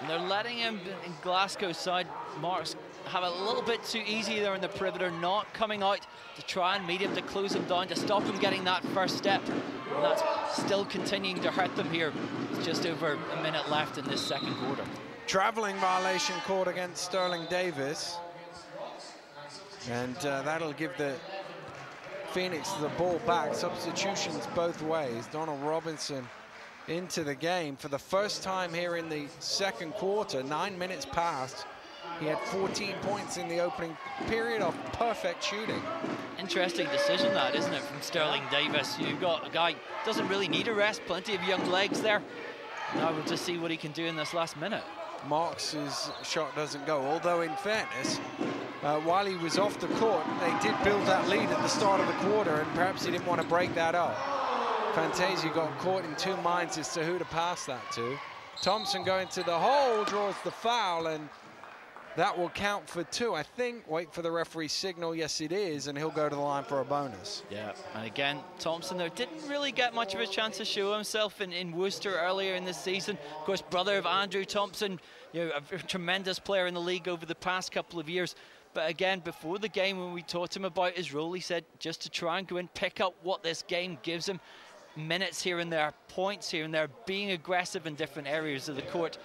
And they're letting him, in Glasgow's side, Marks have a little bit too easy there in the perimeter, not coming out to try and meet him, to close him down, to stop him getting that first step. And that's still continuing to hurt them here. It's just over a minute left in this second quarter.
Traveling violation called against Sterling Davis. And that'll give the Phoenix the ball back. Substitutions both ways. Donald Robinson into the game for the first time here in the second quarter. 9 minutes passed. He had 14 points in the opening period of perfect shooting.
Interesting decision that, isn't it, from Sterling Davis? You've got a guy doesn't really need a rest, plenty of young legs there. Now we'll just see what he can do in this last minute.
Marks' shot doesn't go, although in fairness, while he was off the court, they did build that lead at the start of the quarter, and perhaps he didn't want to break that up. Fantasi got caught in 2 minds as to who to pass that to. Thompson going to the hole, draws the foul, and that will count for 2, I think. Wait for the referee's signal. Yes, it is, and he'll go to the line for a bonus.
Yeah, and again, Thompson there didn't really get much of a chance to show himself in Worcester earlier in this season. Of course, brother of Andrew Thompson, you know, a tremendous player in the league over the past couple of years. But again, before the game, when we talked to him about his role, he said just to try and go and pick up what this game gives him. Minutes here and there, points here and there, being aggressive in different areas of the court.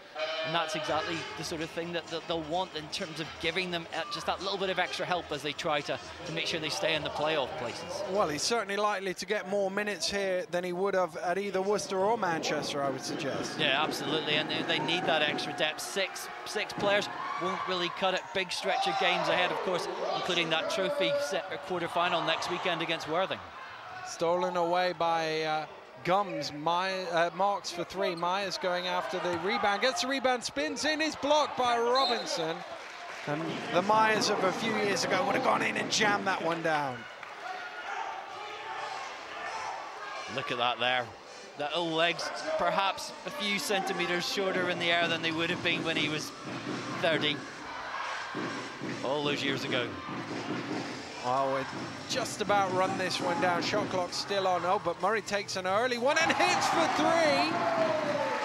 And that's exactly the sort of thing that they'll want in terms of giving them just that little bit of extra help as they try to make sure they stay in the playoff places. Well,
he's certainly likely to get more minutes here than he would have at either Worcester or Manchester, I would suggest.
Yeah, absolutely, and they need that extra depth. Six players won't really cut it. Big stretch of games ahead, of course, including that trophy quarter-final next weekend against Worthing.
Stolen away by Gums. Marks for 3. Myers going after the rebound. Gets the rebound, spins in, is blocked by Robinson. And the Myers of a few years ago would have gone in and jammed that one down.
Look at that there. The old legs perhaps a few centimetres shorter in the air than they would have been when he was 30. All those years ago.
Oh, it just about run this one down. Shot clock's still on. Oh, but Murray takes an early one and hits for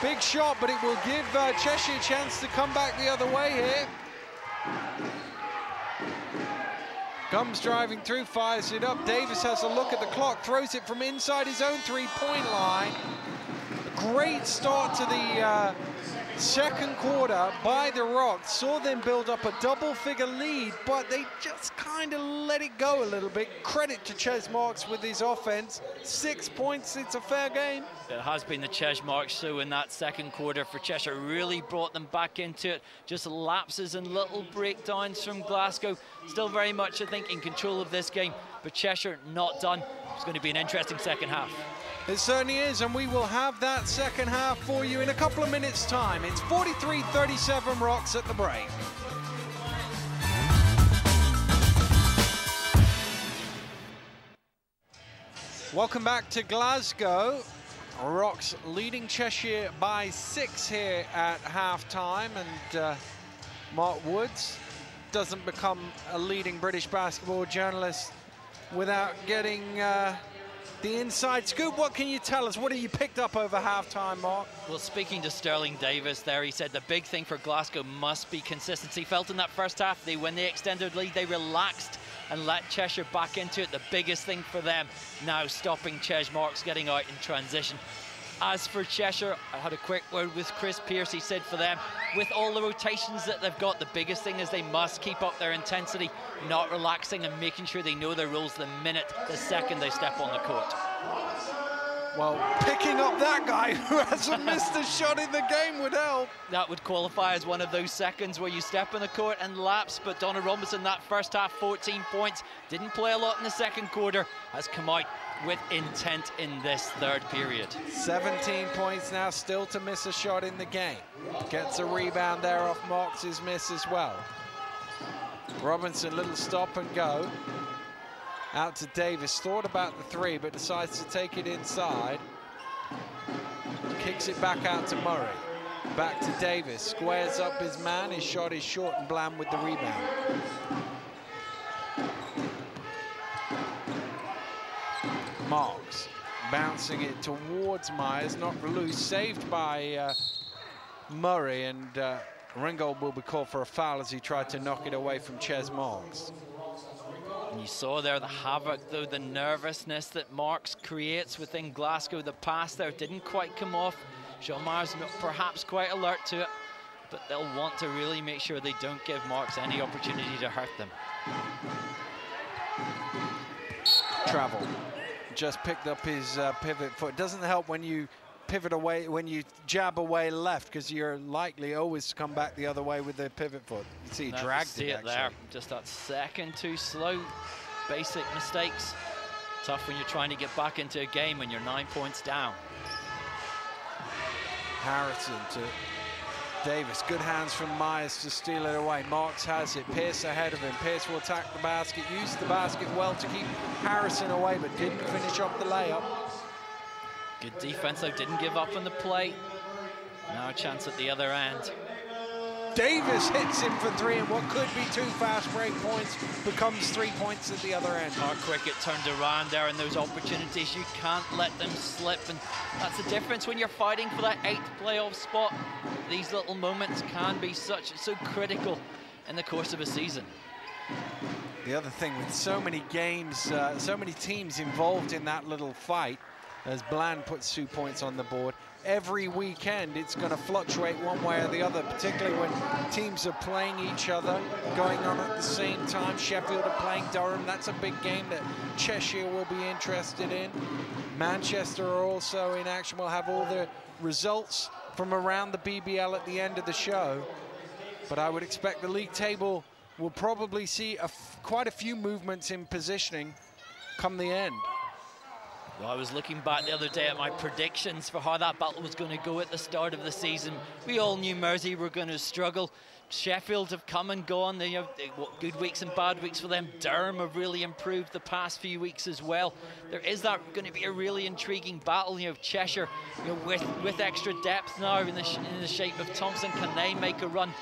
3. Big shot, but it will give Cheshire a chance to come back the other way here. Comes driving through, fires it up. Davis has a look at the clock, throws it from inside his own three-point line. A great start to the second quarter by the Rocks. Saw them build up a double-figure lead, but they just kind of let it go a little bit. Credit to Ches Marks with his offense. 6 points, it's a fair game.
It has been the Ches Marks show in that second quarter for Cheshire. Really brought them back into it. Just lapses and little breakdowns from Glasgow. Still very much, I think, in control of this game, but Cheshire not done. It's going to be an interesting second half.
It certainly is, and we will have that second half for you in a couple of minutes' time. It's 43-37 Rocks at the break. Welcome back to Glasgow. Rocks leading Cheshire by 6 here at half-time, and Mark Woods doesn't become a leading British basketball journalist without getting the inside scoop. What can you tell us? What have you picked up over halftime, Mark?
Well, speaking to Sterling Davis there, he said the big thing for Glasgow must be consistency. Felt in that first half, when they extended lead, they relaxed and let Cheshire back into it. The biggest thing for them now stopping Ches Marks getting out in transition. As for Cheshire, I had a quick word with Chris Pearce. He said for them, with all the rotations that they've got, the biggest thing is they must keep up their intensity, not relaxing and making sure they know their roles the second they step on the court.
Well, picking up that guy who hasn't missed a shot in the game would help.
That would qualify as one of those seconds where you step on the court and lapse, but Donna Robinson, that first half, 14 points, didn't play a lot in the second quarter, has come out with intent in this third period. 17
points now, still to miss a shot in the game. Gets a rebound there off Marks' miss as well. Robinson, little stop and go. Out to Davis, thought about the three, but decides to take it inside. Kicks it back out to Murray. Back to Davis, squares up his man. His shot is short, and Bland with the rebound. Marks bouncing it towards Myers, not loose, saved by Murray, and Ringgold will be called for a foul as he tried to knock it away from Ches Marks.
And you saw there the havoc, though, the nervousness that Marks creates within Glasgow. The pass there didn't quite come off. Sean Myers not perhaps quite alert to it, but they'll want to really make sure they don't give Marks any opportunity to hurt them.
Travel. Just picked up his pivot foot. Doesn't help when you pivot away, when you jab away left, because you're likely always to come back the other way with the pivot foot. You see, he dragged it
there. Just that second too slow. Basic mistakes. Tough when you're trying to get back into a game when you're 9 points down.
Harrison to Davis. Good hands from Myers to steal it away. Marks has it. Pearce ahead of him. Pearce will attack the basket. Used the basket well to keep Harrison away, but didn't finish off the layup.
Good defense, though. Didn't give up on the play. Now a chance at the other end.
Davis hits him for three, and what could be 2 fast break points becomes 3 points at the other end.
How quick it turned around there, and those opportunities, you can't let them slip, and that's the difference when you're fighting for that 8th playoff spot. These little moments can be so critical in the course of a season.
The other thing, with so many games, so many teams involved in that little fight, as Bland puts 2 points on the board, every weekend it's going to fluctuate one way or the other, particularly when teams are playing each other, going on at the same time. Sheffield are playing Durham. That's a big game that Cheshire will be interested in. Manchester are also in action. We'll have all the results from around the BBL at the end of the show. But I would expect the league table will probably see quite a few movements in positioning come the end.
Well, I was looking back the other day at my predictions for how that battle was going to go at the start of the season. We all knew Mersey were going to struggle. Sheffield have come and gone. They have good weeks and bad weeks for them. Durham have really improved the past few weeks as well. There is that going to be a really intriguing battle. Cheshire, with extra depth now in the shape of Thompson, can they make a run?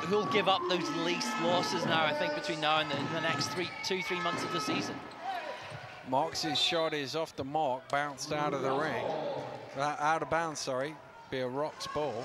Who'll give up those least losses now, I think, between now and the next 2-3 months of the season?
Marks' shot is off the mark, bounced out of the ring. Out of bounds, sorry. Be a Rocks ball.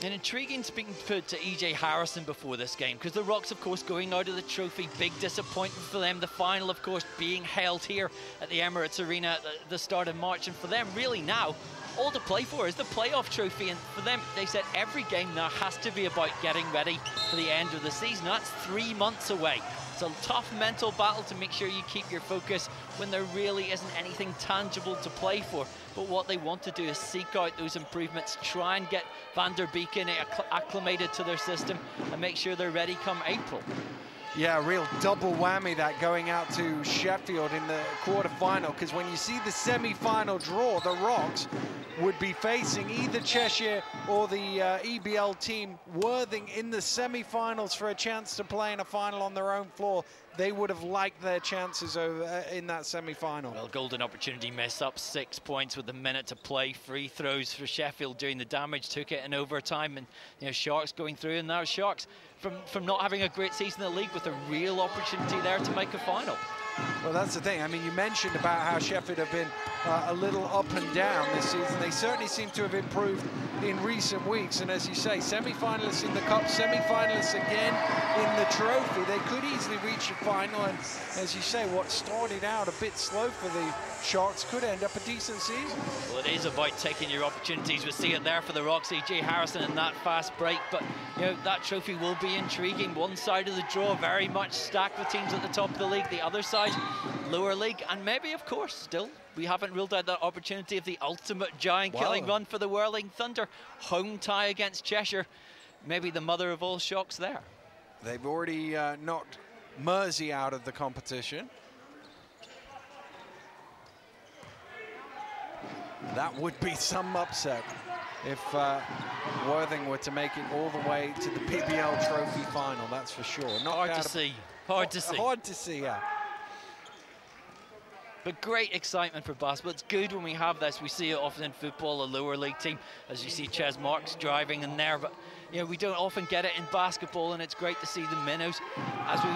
And intriguing speaking to EJ Harrison before this game, because the Rocks, of course, going out of the trophy, big disappointment for them. The final, of course, being held here at the Emirates Arena at the start of March. And for them, really now, all to play for is the playoff trophy. And for them, they said every game now has to be about getting ready for the end of the season. That's 3 months away. It's a tough mental battle to make sure you keep your focus when there really isn't anything tangible to play for. But what they want to do is seek out those improvements, try and get Van der Beeken acclimated to their system and make sure they're ready come April.
Yeah, real double whammy that going out to Sheffield in the quarter-final, because when you see the semi-final draw, the Rocks would be facing either Cheshire or the EBL team Worthing in the semi-finals for a chance to play in a final on their own floor. They would have liked their chances over in that semi-final.
Well, golden opportunity miss, up 6 points with a minute to play. Free throws for Sheffield doing the damage, took it in overtime, and Sharks going through, and now Sharks from not having a great season in the league with a real opportunity there to make a final.
Well, that's the thing. I mean, you mentioned about how Sheffield have been a little up and down this season. They certainly seem to have improved in recent weeks. And as you say, semi-finalists in the Cup, semi-finalists again in the trophy. They could easily reach a final. And as you say, what started out a bit slow for the Sharks could end up a decent season.
Well, it is about taking your opportunities. We see it there for the Rocks, EJ Harrison in that fast break. But, that trophy will be intriguing. One side of the draw very much stacked with teams at the top of the league. The other side, lower league. And maybe, of course, still, we haven't ruled out that opportunity of the ultimate giant-killing run for the Whirling Thunder. Home tie against Cheshire. Maybe the mother of all shocks there.
They've already knocked Mersey out of the competition. That would be some upset if Worthing were to make it all the way to the PBL Trophy final, that's for sure.
Hard to see. Hard to see.
Hard to see, yeah.
But great excitement for basketball. It's good when we have this. We see it often in football, a lower league team, as you see Ches Marks driving in there. But we don't often get it in basketball, and it's great to see the minnows, as we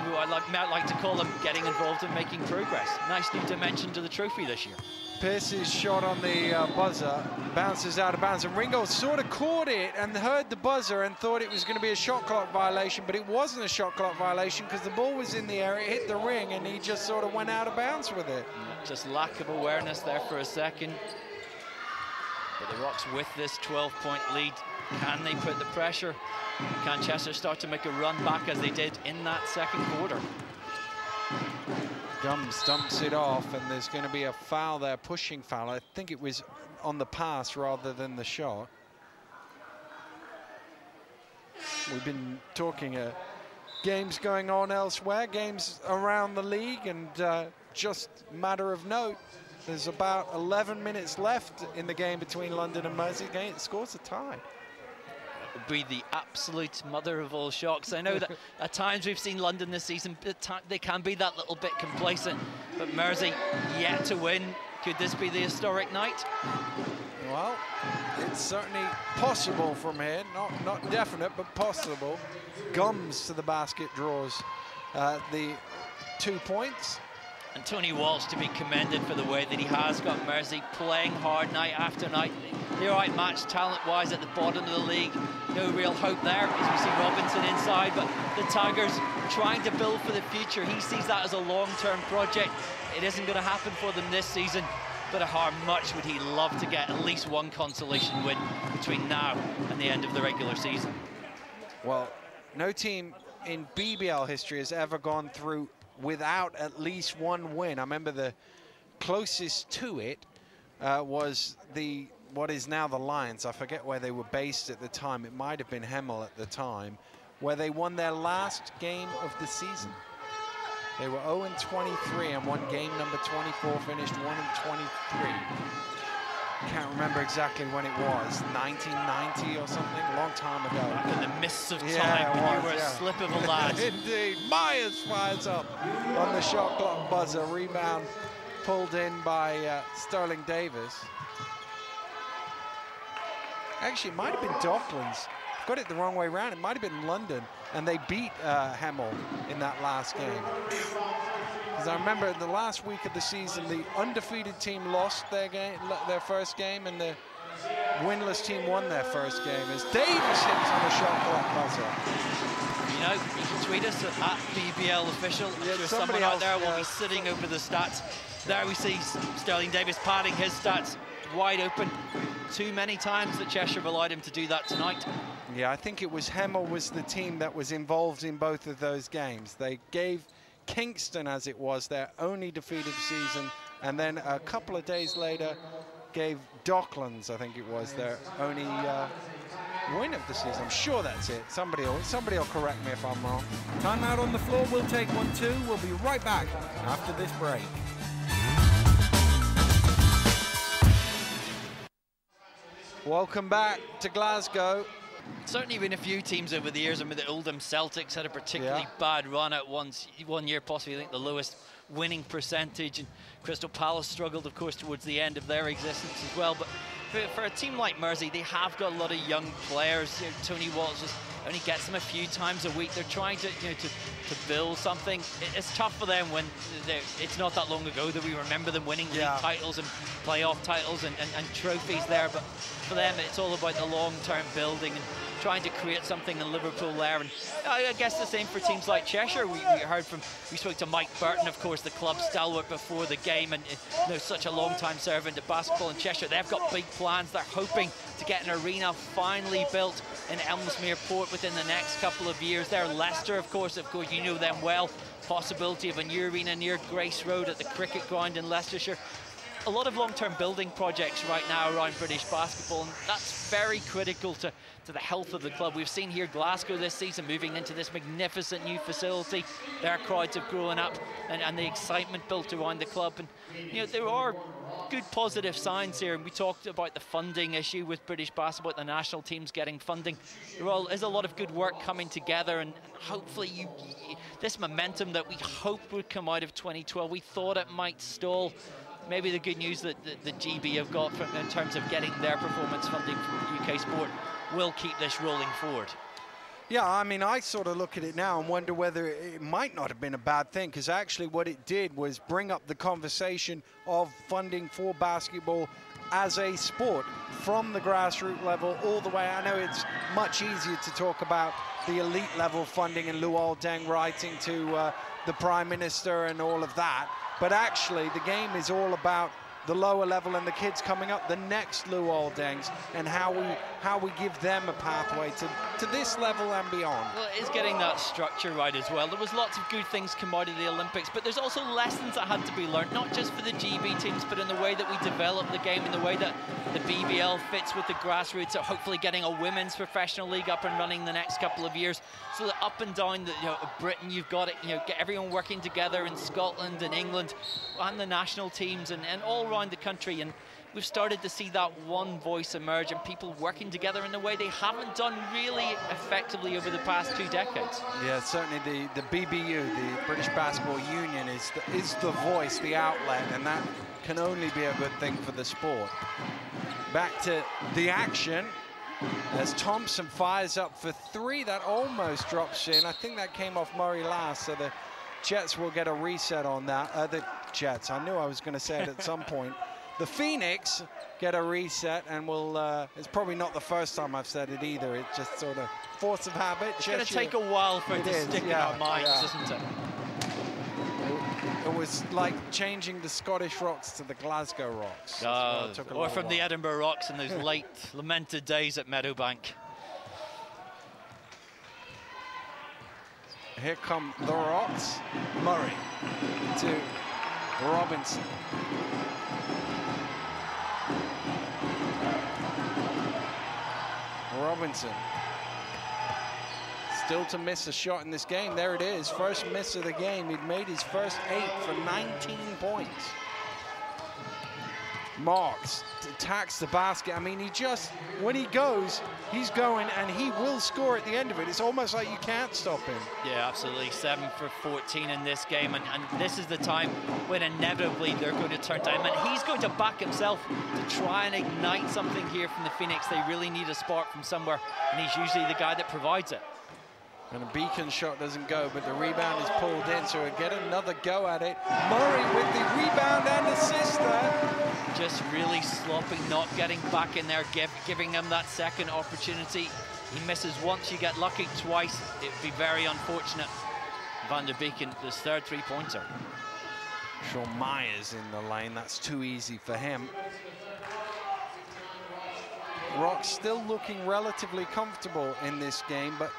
might like to call them, getting involved and making progress. Nice new dimension to the trophy this year.
Pearce's shot on the buzzer bounces out of bounds, and Ringo sort of caught it and heard the buzzer and thought it was going to be a shot clock violation, but it wasn't a shot clock violation because the ball was in the air, it hit the ring, and he just sort of went out of bounds with it.
Just lack of awareness there for a second. But the Rocks with this 12-point lead, can they put the pressure? Can Cheshire start to make a run back as they did in that second quarter?
Gums dumps it off, and there's going to be a foul there, pushing foul. I think it was on the pass rather than the shot. We've been talking games going on elsewhere, games around the league, and just matter of note, there's about 11 minutes left in the game between London and Mersey. It scores a tie.
Would be the absolute mother of all shocks. I know that at times we've seen London this season, they can be that little bit complacent, but Mersey yet to win. Could this be the historic night?
Well, it's certainly possible from here, not definite, but possible. Gums to the basket draws the 2 points.
And Tony Walsh to be commended for the way that he has got Mersey playing hard night after night. They're outmatched talent-wise at the bottom of the league. No real hope there as we see Robinson inside, but the Tigers trying to build for the future. He sees that as a long-term project. It isn't going to happen for them this season, but how much would he love to get at least one consolation win between now and the end of the regular season?
Well, no team in BBL history has ever gone through without at least one win. I remember the closest to it was what is now the Lions. I forget where they were based at the time. It might have been Hemel at the time, where they won their last game of the season. They were 0-23 and won game number 24, finished 1-23. Can't remember exactly when it was, 1990 or something, a long time ago.
Back in the mists of time when you were a slip of a lad.
Indeed, Myers fires up on the shot clock buzzer, rebound pulled in by Sterling Davis. Actually, it might have been Docklands. Got it the wrong way around. It might have been London, and they beat Hemel in that last game. Because I remember in the last week of the season, the undefeated team lost their first game, and the winless team won their first game as Davis hits on the shot clock buzzer.
You know, you can tweet us at BBL official.
Yeah,
sure
somebody
someone out
else,
there will
yeah.
be sitting over the stats. There we see Sterling Davis padding his stats wide open. Too many times that Cheshire allowed him to do that tonight.
Yeah, I think it was Hemel was the team that was involved in both of those games. They gave Kingston, as it was, their only defeat of the season, and then a couple of days later gave Docklands, I think it was, their only win of the season. I'm sure that's it. Somebody will correct me if I'm wrong.
Time out on the floor. We'll take 1-2. We'll be right back after this break.
Welcome back to Glasgow.
Certainly been a few teams over the years. I mean, the Oldham Celtics had a particularly bad run at one year, possibly I think the lowest winning percentage, and Crystal Palace struggled, of course, towards the end of their existence as well. But for a team like Mersey, they have got a lot of young players. You know, Tony Walsh just only gets them a few times a week. They're trying to, you know, to build something. It's tough for them when it's not that long ago that we remember them winning league titles and playoff titles and trophies there. But for them, it's all about the long-term building and trying to create something in Liverpool there. And I guess the same for teams like Cheshire. We spoke to Mike Burton, of course, the club stalwart before the game, and you know, such a long-time servant to basketball in Cheshire. They've got big plans. They're hoping to get an arena finally built in Ellesmere Port within the next couple of years. There, Leicester, of course, you know them well. Possibility of a new arena near Grace Road at the cricket ground in Leicestershire. A lot of long-term building projects right now around British basketball, and that's very critical to the health of the club. We've seen here Glasgow this season moving into this magnificent new facility. Their crowds have grown up, and the excitement built around the club. And you know, there are good positive signs here, and we talked about the funding issue with British basketball, the national teams getting funding. There is a lot of good work coming together, and hopefully this momentum that we hoped would come out of 2012, we thought it might stall. Maybe the good news that the GB have got in terms of getting their performance funding from UK Sport will keep this rolling forward.
Yeah, I mean, I sort of look at it now and wonder whether it might not have been a bad thing, because actually what it did was bring up the conversation of funding for basketball as a sport from the grassroots level all the way. I know it's much easier to talk about the elite level funding and Luol Deng writing to the Prime Minister and all of that, but actually the game is all about the lower level and the kids coming up, the next Luol Dengs, and how we give them a pathway to this level and beyond.
Well, it is getting that structure right as well. There was lots of good things come out of the Olympics, but there's also lessons that had to be learned, not just for the GB teams, but in the way that we develop the game, in the way that the BBL fits with the grassroots, so hopefully getting a women's professional league up and running the next couple of years, so that up and down Britain, you've got it, get everyone working together in Scotland and England and the national teams and all around the country. And we've started to see that one voice emerge and people working together in a way they haven't done really effectively over the past 2 decades.
Yeah, certainly the BBU, the British Basketball Union, is the voice, the outlet, and that can only be a good thing for the sport. Back to the action as Thompson fires up for 3. That almost drops in. I think that came off Murray last, so the Jets will get a reset on that. The Jets, I knew I was going to say it at some point. The Phoenix get a reset, and it's probably not the first time I've said it either. It's just sort of force of habit.
It's going to take a while for it to stick in our minds, isn't it?
It was like changing the Scottish Rocks to the Glasgow Rocks.
Or from the Edinburgh Rocks in those late lamented days at Meadowbank.
Here come the Rocks. Murray to Robinson. Robinson. Still to miss a shot in this game. There it is. First miss of the game. He'd made his first 8 for 19 points. Marks attacks the basket. I mean, when he goes, he's going, and he will score at the end of it. It's almost like you can't stop him.
Yeah, absolutely. 7 for 14 in this game, and this is the time when inevitably they're going to turn time, and he's going to back himself to try and ignite something here from the Phoenix. They really need a spark from somewhere, and he's usually the guy that provides it.
And a Beacon shot doesn't go, but the rebound is pulled in, so we'll get another go at it. Murray with the rebound and assist there.
just really sloppy, not getting back in there, giving him that second opportunity. He misses once, you get lucky twice. It'd be very unfortunate. Van der Beek, his third three-pointer.
Sean Myers in the lane, that's too easy for him. Rocks still looking relatively comfortable in this game, but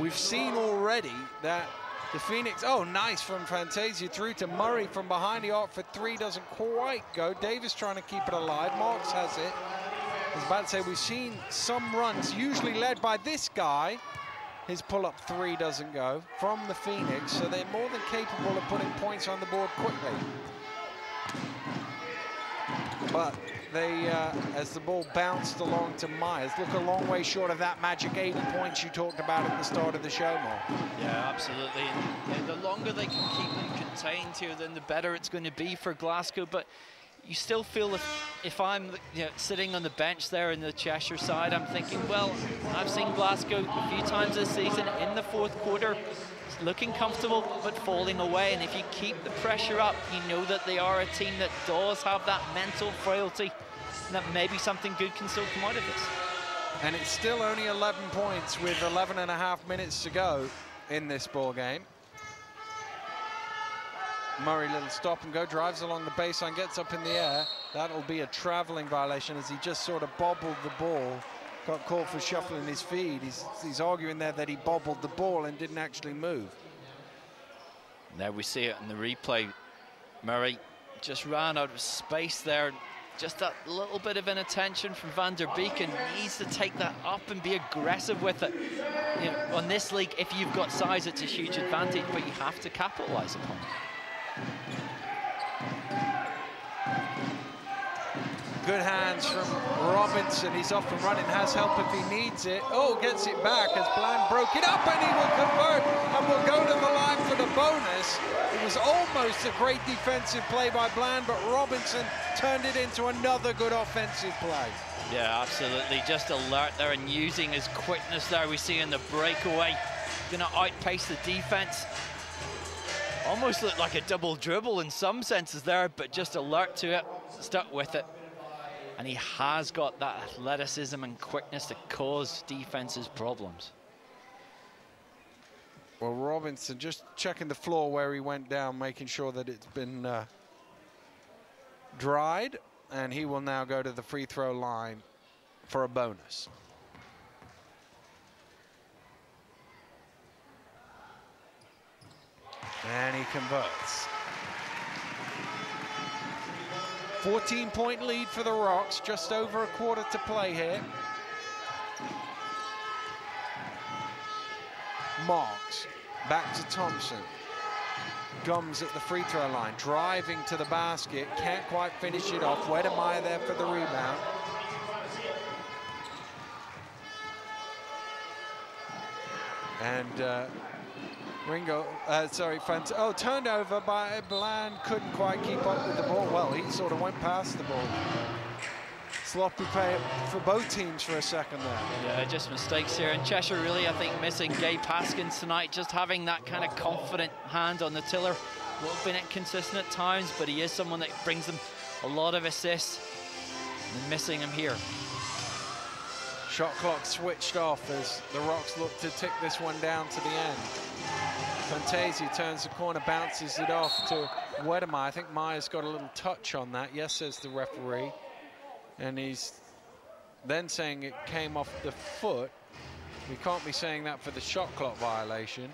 we've seen already that the Phoenix, oh, nice from Fantasia through to Murray from behind. The arc for three doesn't quite go. Davis trying to keep it alive. Marks has it. I was about to say, we've seen some runs, usually led by this guy. His pull-up three doesn't go from the Phoenix, so they're more than capable of putting points on the board quickly. But they, as the ball bounced along to Myers, look a long way short of that magic 80 points you talked about at the start of the show, Mark.
Yeah, absolutely. And the longer they can keep them contained here, then the better it's going to be for Glasgow. But you still feel if I'm sitting on the bench there in the Cheshire side, I'm thinking, well, I've seen Glasgow a few times this season in the fourth quarter, looking comfortable but falling away. And if you keep the pressure up, you know that they are a team that does have that mental frailty, and that maybe something good can still come out of this.
And it's still only 11 points with 11.5 minutes to go in this ball game. Murray, little stop and go, drives along the baseline, gets up in the air. That'll be a traveling violation as he just sort of bobbled the ball. Got called for shuffling his feet. He's arguing there that he bobbled the ball and didn't actually move.
There we see it in the replay. Murray just ran out of space there. Just that little bit of inattention from Van der Beek, and needs to take that up and be aggressive with it. You know, on this league, if you've got size, it's a huge advantage, but you have to capitalize upon it.
Good hands from Robinson. He's off and running, has help if he needs it. Oh, gets it back as Bland broke it up, and he will convert and will go to the line for the bonus. It was almost a great defensive play by Bland, but Robinson turned it into another good offensive play.
Yeah, absolutely. Just alert there and using his quickness there. We see in the breakaway, going to outpace the defense. Almost looked like a double dribble in some senses there, but just alert to it, stuck with it. And he has got that athleticism and quickness to cause defenses problems.
Well, Robinson just checking the floor where he went down, making sure that it's been dried, and he will now go to the free throw line for a bonus. And he converts. 14-point lead for the Rocks, just over a quarter to play here. Marks, back to Thompson. Gums at the free throw line, driving to the basket, can't quite finish it off. Wedemeyer there for the rebound. And Ringo, turned over by Bland, couldn't quite keep up with the ball. Well, he sort of went past the ball. Sloppy play for both teams for a second there.
Yeah, just mistakes here. And Cheshire really, I think, missing Gabe Haskins tonight, just having that kind of confident hand on the tiller. A little bit inconsistent at times, but he is someone that brings them a lot of assists. And missing him here.
Shot clock switched off as the Rocks look to tick this one down to the end. Fantasia turns the corner, bounces it off to Wedemeyer. I think Myers got a little touch on that. Yes, says the referee. And he's then saying it came off the foot. We can't be saying that for the shot clock violation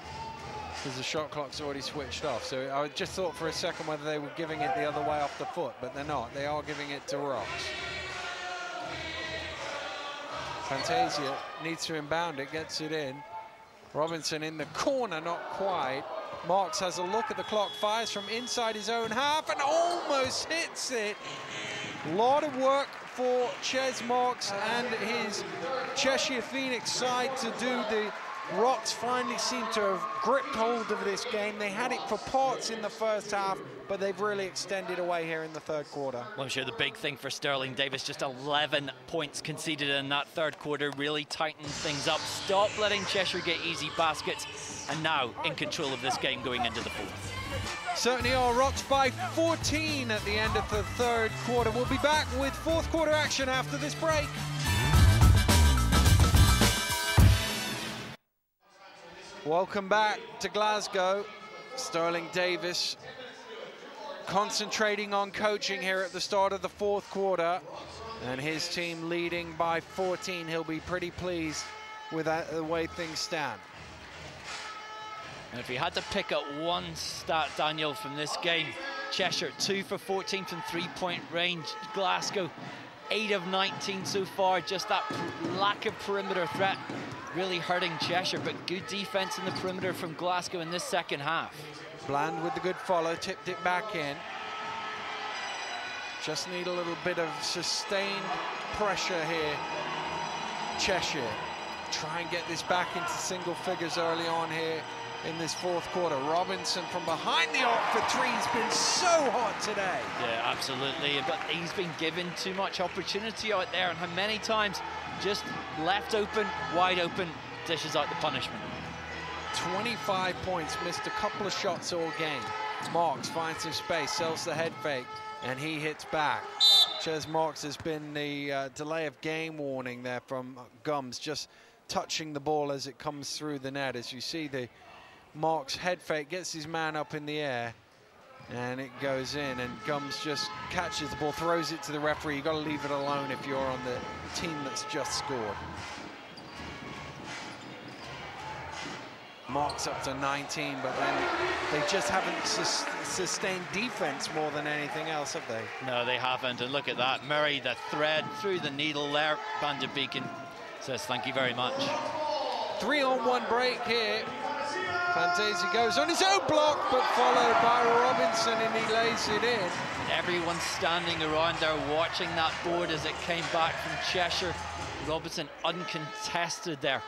because the shot clock's already switched off. So I just thought for a second whether they were giving it the other way off the foot, but they're not. They are giving it to Rocks. Fantasia needs to inbound it, gets it in. Robinson in the corner, not quite. Marks has a look at the clock, fires from inside his own half and almost hits it. A lot of work for Ches Marks and his Cheshire Phoenix side to do. The Rocks finally seem to have gripped hold of this game. They had it for parts in the first half, but they've really extended away here in the third quarter.
Well, I'm sure the big thing for Sterling Davis, just 11 points conceded in that third quarter, really tightened things up. Stop letting Cheshire get easy baskets, and now in control of this game going into the fourth.
Certainly are. Rocks by 14 at the end of the third quarter. We'll be back with fourth quarter action after this break. Welcome back to Glasgow. Sterling Davis concentrating on coaching here at the start of the fourth quarter, and his team leading by 14. He'll be pretty pleased with the way things stand.
And if you had to pick up one stat, Daniel, from this game, Cheshire 2 for 14 from three-point range. Glasgow 8 of 19 so far. Just that lack of perimeter threat really hurting Cheshire, but good defense in the perimeter from Glasgow in this second half.
Bland with the good follow, tipped it back in. Just need a little bit of sustained pressure here. Cheshire try and get this back into single figures early on here in this fourth quarter. Robinson from behind the arc for three has been so hot today.
Yeah, absolutely, but he's been given too much opportunity out there, and how many times just left open, wide open, dishes out the punishment.
25 points, missed a couple of shots all game. Marks finds some space, sells the head fake, and he hits back. Ches Marks has been the delay of game warning there from Gums, just touching the ball as it comes through the net. As you see, the Marks head fake gets his man up in the air, and it goes in, and Gums just catches the ball, throws it to the referee. You've got to leave it alone if you're on the team that's just scored. Marks up to 19, but then they just haven't sustained defense more than anything else, have they?
No, they haven't, and look at that. Murray, the thread through the needle there. Van der Beeken says thank you very much.
3-on-1 break here. Fantasia goes on his own block, but followed by Robinson, and he lays it in.
Everyone's standing around there watching that board as it came back from Cheshire. Robinson uncontested there.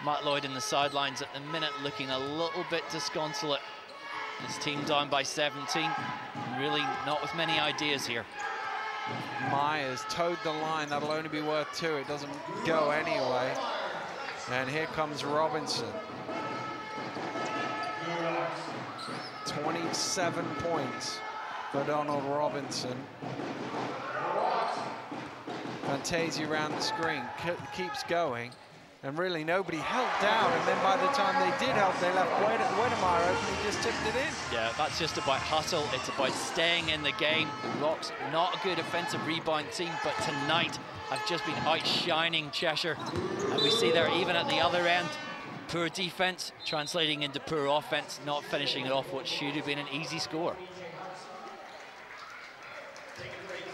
Matt Lloyd in the sidelines at the minute looking a little bit disconsolate. His team down by 17, really not with many ideas here.
Myers towed the line, that'll only be worth 2, it doesn't go anyway. And here comes Robinson. 27 points for Donald Robinson. Fantasia around the screen, keeps going. And really nobody helped out, and then by the time they did help, they left Wedemeyer open, he just tipped it in.
Yeah, that's just about hustle, it's about staying in the game. The Rocks, not a good offensive rebound team, but tonight have just been outshining Cheshire. And we see there, even at the other end, poor defense translating into poor offense, not finishing it off what should have been an easy score.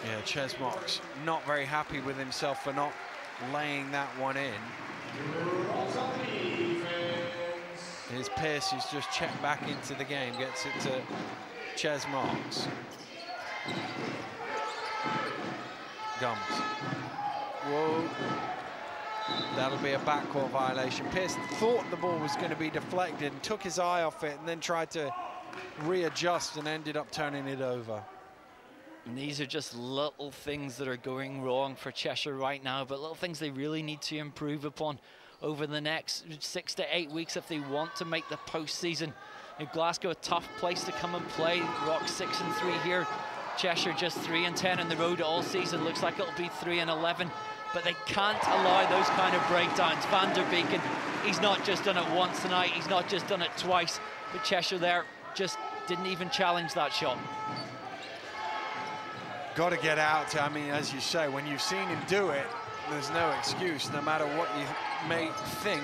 Yeah, Ches Marks not very happy with himself for not laying that one in. Here's Pierce, who's just checked back into the game, gets it to Ches Marks. Gums. Whoa. That'll be a backcourt violation. Pierce thought the ball was going to be deflected and took his eye off it and then tried to readjust and ended up turning it over.
And these are just little things that are going wrong for Cheshire right now, but little things they really need to improve upon over the next 6 to 8 weeks if they want to make the postseason. In Glasgow, a tough place to come and play. Rocks 6-3 here. Cheshire just 3-10 on the road all season. Looks like it'll be 3-11, but they can't allow those kind of breakdowns. Van der Beeken, he's not just done it once tonight, he's not just done it twice, but Cheshire there just didn't even challenge that shot.
Got to get out. I mean, as you say, when you've seen him do it, there's no excuse, no matter what you may think.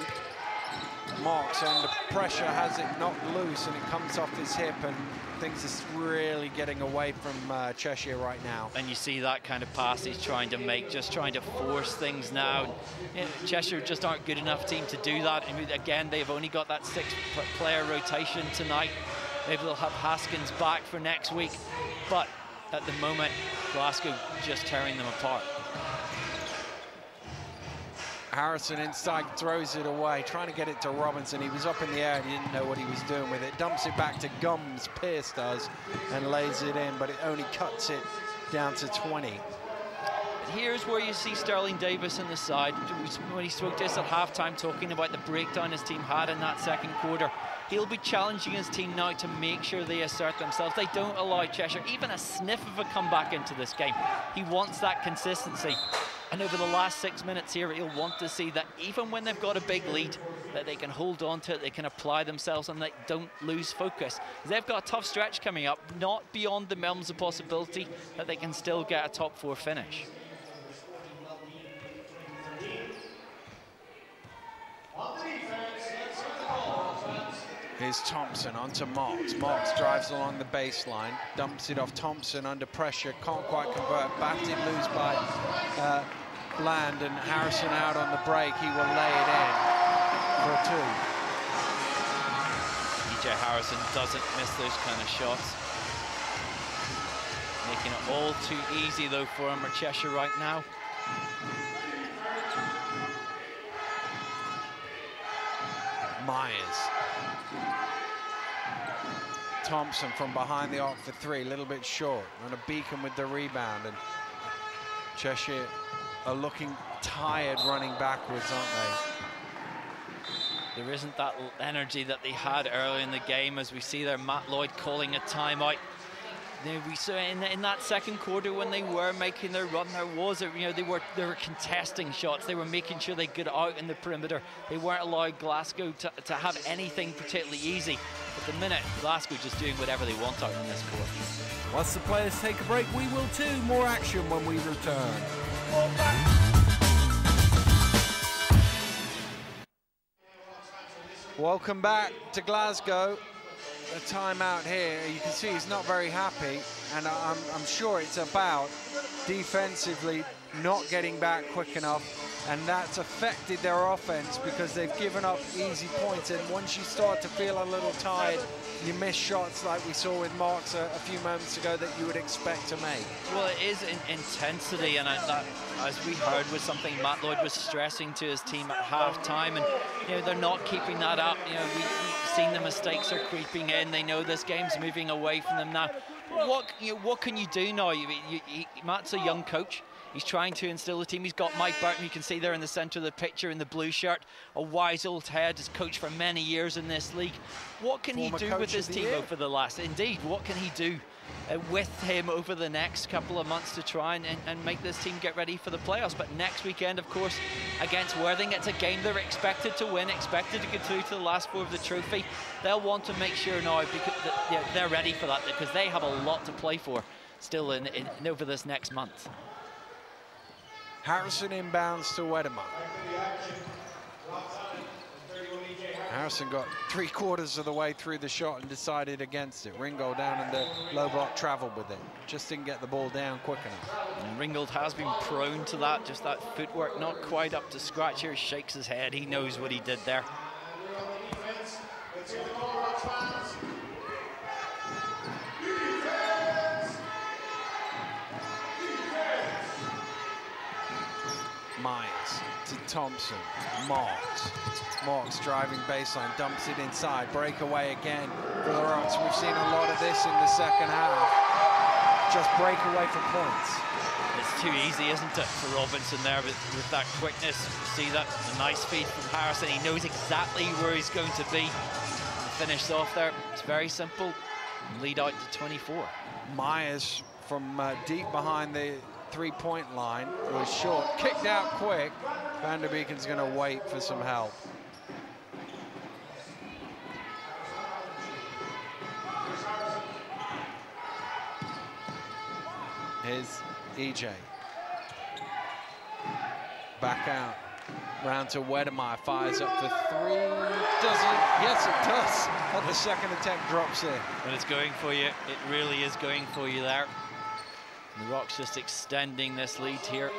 Marks under pressure has it knocked loose, and it comes off his hip, and things are really getting away from Cheshire right now. And
you see that kind of pass he's trying to make, just trying to force things now. You know, Cheshire just aren't good enough team to do that. And again, they've only got that 6-player rotation tonight. Maybe they'll have Haskins back for next week, but at the moment, Glasgow just tearing them apart.
Harrison inside throws it away, trying to get it to Robinson. He was up in the air and he didn't know what he was doing with it. Dumps it back to Gums, Pierce does, and lays it in, but it only cuts it down to 20.
Here's where you see Sterling Davis on the side. When he spoke to us at halftime, talking about the breakdown his team had in that second quarter, He'll be challenging his team now to make sure they assert themselves. They don't allow Cheshire even a sniff of a comeback into this game. He wants that consistency. And over the last 6 minutes here, he'll want to see that even when they've got a big lead, that they can hold on to it, they can apply themselves, and they don't lose focus. They've got a tough stretch coming up, not beyond the realms of possibility that they can still get a top 4 finish.
Here's Thompson onto Marks. Marks drives along the baseline, dumps it off Thompson under pressure, can't quite convert. Batted loose by Bland, and Harrison out on the break. He will lay it in for a 2.
EJ Harrison doesn't miss those kind of shots. Making it all too easy though for him or Cheshire right now.
Myers. Thompson from behind the arc for 3, a little bit short, and a Beacon with the rebound, and Cheshire are looking tired running backwards, aren't
they? There isn't that energy that they had earlier in the game, as we see there Matt Lloyd calling a timeout. We saw in that second quarter when they were making their run, there was they were contesting shots. They were making sure they got out in the perimeter. They weren't allowing Glasgow to have anything particularly easy. At the minute, Glasgow just doing whatever they want out in this court.
Once the players take a break, we will too. More action when we return.
Welcome back to Glasgow. A timeout here. You can see he's not very happy, and I'm sure it's about defensively not getting back quick enough, and that's affected their offense because they've given up easy points. And once you start to feel a little tired, you miss shots like we saw with Marks a few moments ago that you would expect to make.
Well, it is intensity, and that, as we heard, was something Matt Lloyd was stressing to his team at half-time, and they're not keeping that up. We've seen the mistakes are creeping in. They know this game's moving away from them now. What can you do now? Matt's a young coach. He's trying to instill the team. He's got Mike Burton, you can see there in the centre of the picture in the blue shirt, a wise old head, has coached for many years in this league. What can he do with his team over the last, indeed, what can he do with him over the next couple of months to try and make this team get ready for the playoffs? But next weekend, of course, against Worthing, it's a game they're expected to win, expected to get through to the last 4 of the trophy. They'll want to make sure now because they're ready for that, because they have a lot to play for still in over this next month.
Harrison inbounds to Wedemar. Harrison got 3/4 of the way through the shot and decided against it. Ringgold down in the low block traveled with it. Just didn't get the ball down quick enough.
And Ringgold has been prone to that, just that footwork not quite up to scratch here. Shakes his head, he knows what he did there.
Myers to Thompson. Marks driving baseline, dumps it inside, breakaway again for the Rocks. We've seen a lot of this in the second half. Just break away for points.
It's too easy, isn't it, for Robinson there with that quickness. You see that, the nice feed from Harrison. He knows exactly where he's going to be. Finished off there. It's very simple. Lead out to 24.
Myers from deep behind the 3-point line was short, kicked out quick. Van der Beeken's going to wait for some help. Here's EJ. Back out. Round to Wedemeyer, fires up for 3. Does it? Yes, it does. At the second attempt, drops in.
But it's going for you. It really is going for you there. The Rocks just extending this lead here.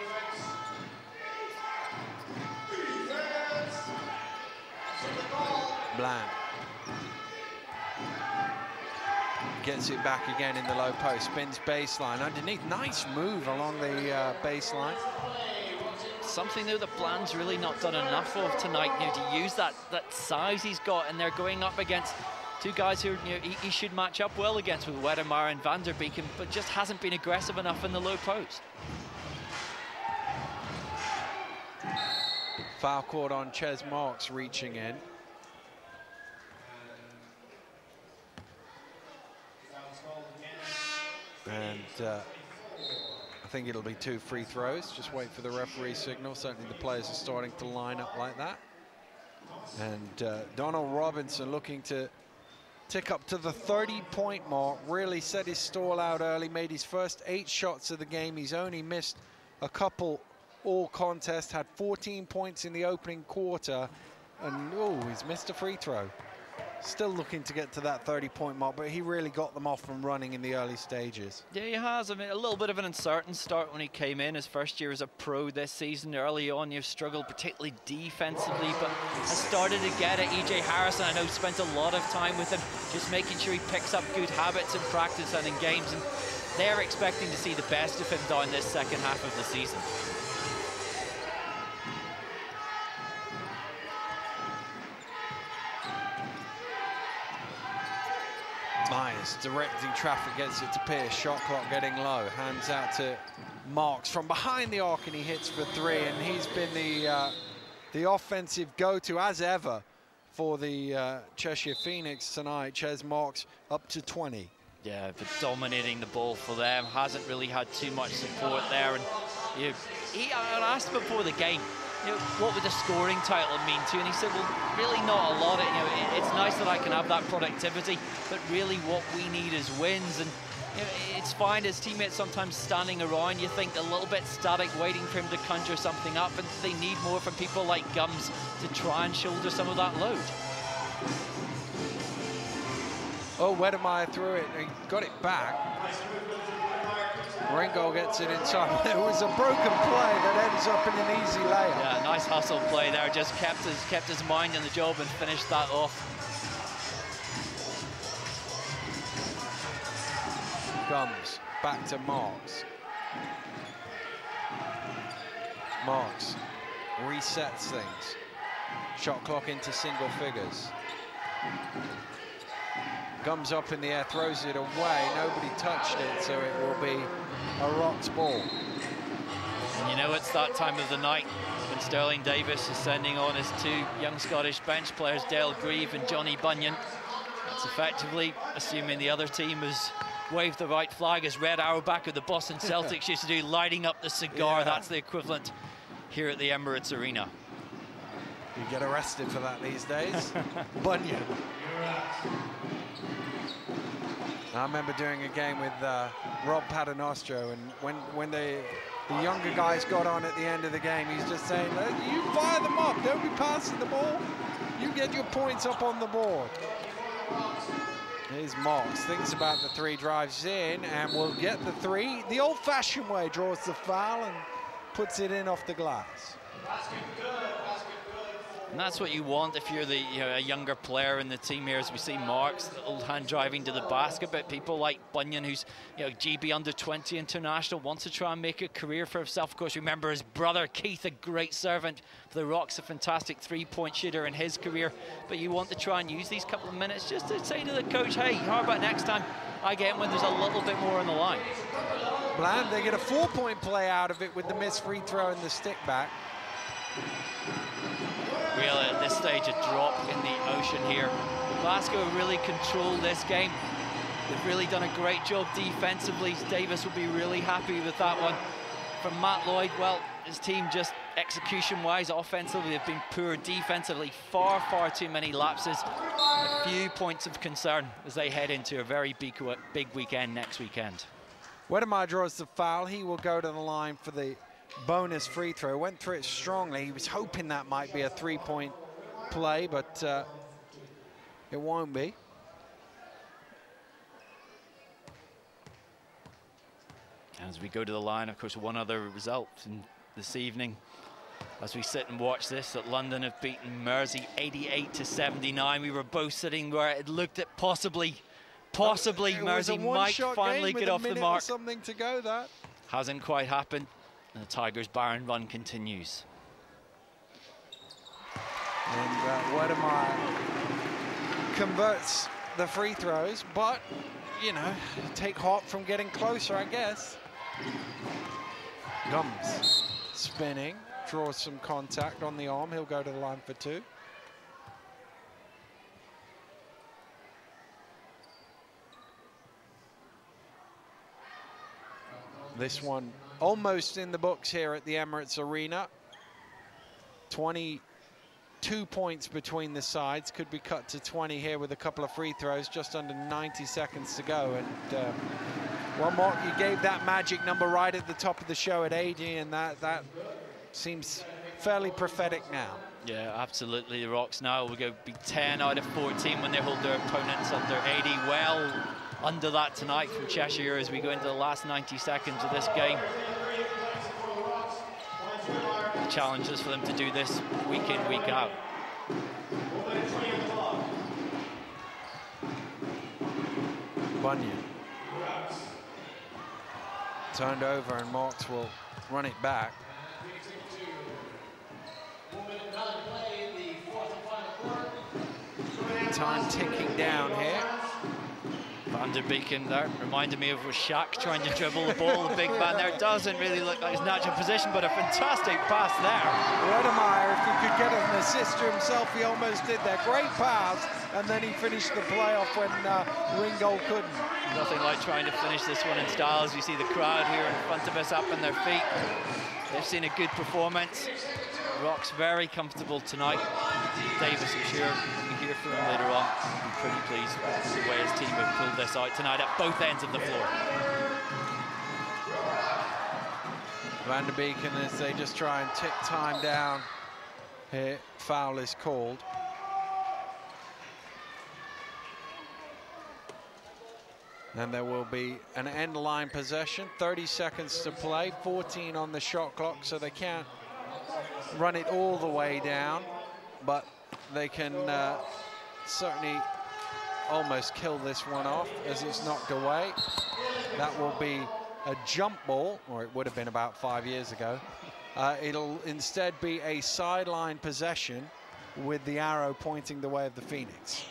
Bland. Gets it back again in the low post. Spins baseline underneath. Nice move along the baseline.
Something though that Bland's really not done enough of tonight, to use that size he's got, and they're going up against 2 guys who he should match up well against with Wedemeyer and Van der Beeken, but just hasn't been aggressive enough in the low post.
Foul caught on Ches Marks reaching in. And I think it'll be 2 free throws. Just wait for the referee signal. Certainly the players are starting to line up like that. And Donald Robinson looking to tick up to the 30-point mark. Really set his stall out early, made his first 8 shots of the game. He's only missed a couple all contest, had 14 points in the opening quarter. And, oh, he's missed a free throw. Still looking to get to that 30-point mark, but he really got them off and running in the early stages.
Yeah, he has. I mean, a little bit of an uncertain start when he came in. His first year as a pro this season. Early on, you've struggled particularly defensively, but has started to get it. E.J. Harrison, I know, spent a lot of time with him, just making sure he picks up good habits in practice and in games, and they're expecting to see the best of him down this second half of the season.
Myers directing traffic, gets it to Pierce. Shot clock getting low. Hands out to Marks from behind the arc, and he hits for 3. And he's been the offensive go-to as ever for the Cheshire Phoenix tonight. Ches Marks up to 20.
Yeah, but dominating the ball for them. Hasn't really had too much support there. And I asked him before the game, what would the scoring title mean to you? And he said, well, really not a lot. It's nice that I can have that productivity, but really what we need is wins. And it's fine his teammates sometimes standing around. You think a little bit static, waiting for him to conjure something up, and they need more from people like Gums to try and shoulder some of that load.
Oh, Wedemeyer threw it. He got it back. Ringo gets it inside. It was a broken play that ends up in an easy layup.
Yeah, nice hustle play there. Just kept his mind on the job and finished that off.
Gums back to Marks. Marks resets things. Shot clock into single figures. Gums up in the air, throws it away. Nobody touched it, so it will be a Rocks ball.
And it's that time of the night when Sterling Davis is sending on his 2 young Scottish bench players, Dale Grieve and Johnny Bunyan. That's effectively assuming the other team has waved the right flag, as Red Auerbach of the Boston Celtics used to do, lighting up the cigar. Yeah. That's the equivalent here at the Emirates Arena.
You get arrested for that these days. Bunyan. I remember doing a game with Rob Paternostro, and when the younger guys got on at the end of the game, he's just saying, you fire them up, don't be passing the ball. You get your points up on the board. Here's Marks, thinks about the 3, drives in, and will get the 3. The old-fashioned way, draws the foul and puts it in off the glass.
And that's what you want if you're a younger player in the team here, as we see Marks, the old hand driving to the basket, but people like Bunyan, who's GB under-20 international, wants to try and make a career for himself. Of course, remember his brother Keith, a great servant for the Rocks, a fantastic 3-point shooter in his career. But you want to try and use these couple of minutes just to say to the coach, hey, how about next time I get in when there's a little bit more on the line?
Bland, they get a 4-point play out of it with the missed free throw and the stick back.
Really, at this stage, a drop in the ocean here. Glasgow really controlled this game. They've really done a great job defensively. Davis will be really happy with that one. From Matt Lloyd, well, his team just execution-wise, offensively, they've been poor. Defensively, far, far too many lapses. A few points of concern as they head into a very big weekend next weekend.
Wedemeyer draws the foul. He will go to the line for the bonus free throw. Went through it strongly. He was hoping that might be a 3-point play, but it won't be.
As we go to the line, of course, one other result in this evening, as we sit and watch this, that London have beaten Mersey 88-79. We were both sitting where it looked at possibly Mersey might finally get off the mark.
Something to go, that
hasn't quite happened, and the Tigers' barren run continues.
And Wedemeyer converts the free throws, but take heart from getting closer, I guess. Gums spinning, draws some contact on the arm. He'll go to the line for 2. This one almost in the books here at the Emirates Arena. 22 points between the sides. Could be cut to 20 here with a couple of free throws. Just under 90 seconds to go. And well, Mark, you gave that magic number right at the top of the show at 80, and that seems fairly prophetic now.
Yeah, absolutely. The Rocks now will go be 10 out of 14 when they hold their opponents under 80. Well under that tonight from Cheshire as we go into the last 90 seconds of this game. The challenge is for them to do this week in, week out.
Bunyan. Turned over, and Marks will run it back. Time ticking down here.
Van der Beeken there reminded me of Shaq trying to dribble the ball. The big man there doesn't really look like his natural position, but a fantastic pass there.
Wedemeyer, if he could get an assist to himself, he almost did that. Great pass, and then he finished the playoff when Ringgold couldn't.
Nothing like trying to finish this one in style. As you see the crowd here in front of us up on their feet. They've seen a good performance. Rocks very comfortable tonight. Davis, I'm sure we hear from him later on. I'm pretty pleased with the way his team have pulled this out tonight at both ends of the floor.
Van der Beeken, as they just try and tick time down here, foul is called. And there will be an end line possession, 30 seconds to play, 14 on the shot clock, so they can't run it all the way down, but they can certainly almost kill this one off as it's knocked away. That will be a jump ball, or it would have been about 5 years ago. It'll instead be a sideline possession with the arrow pointing the way of the Phoenix.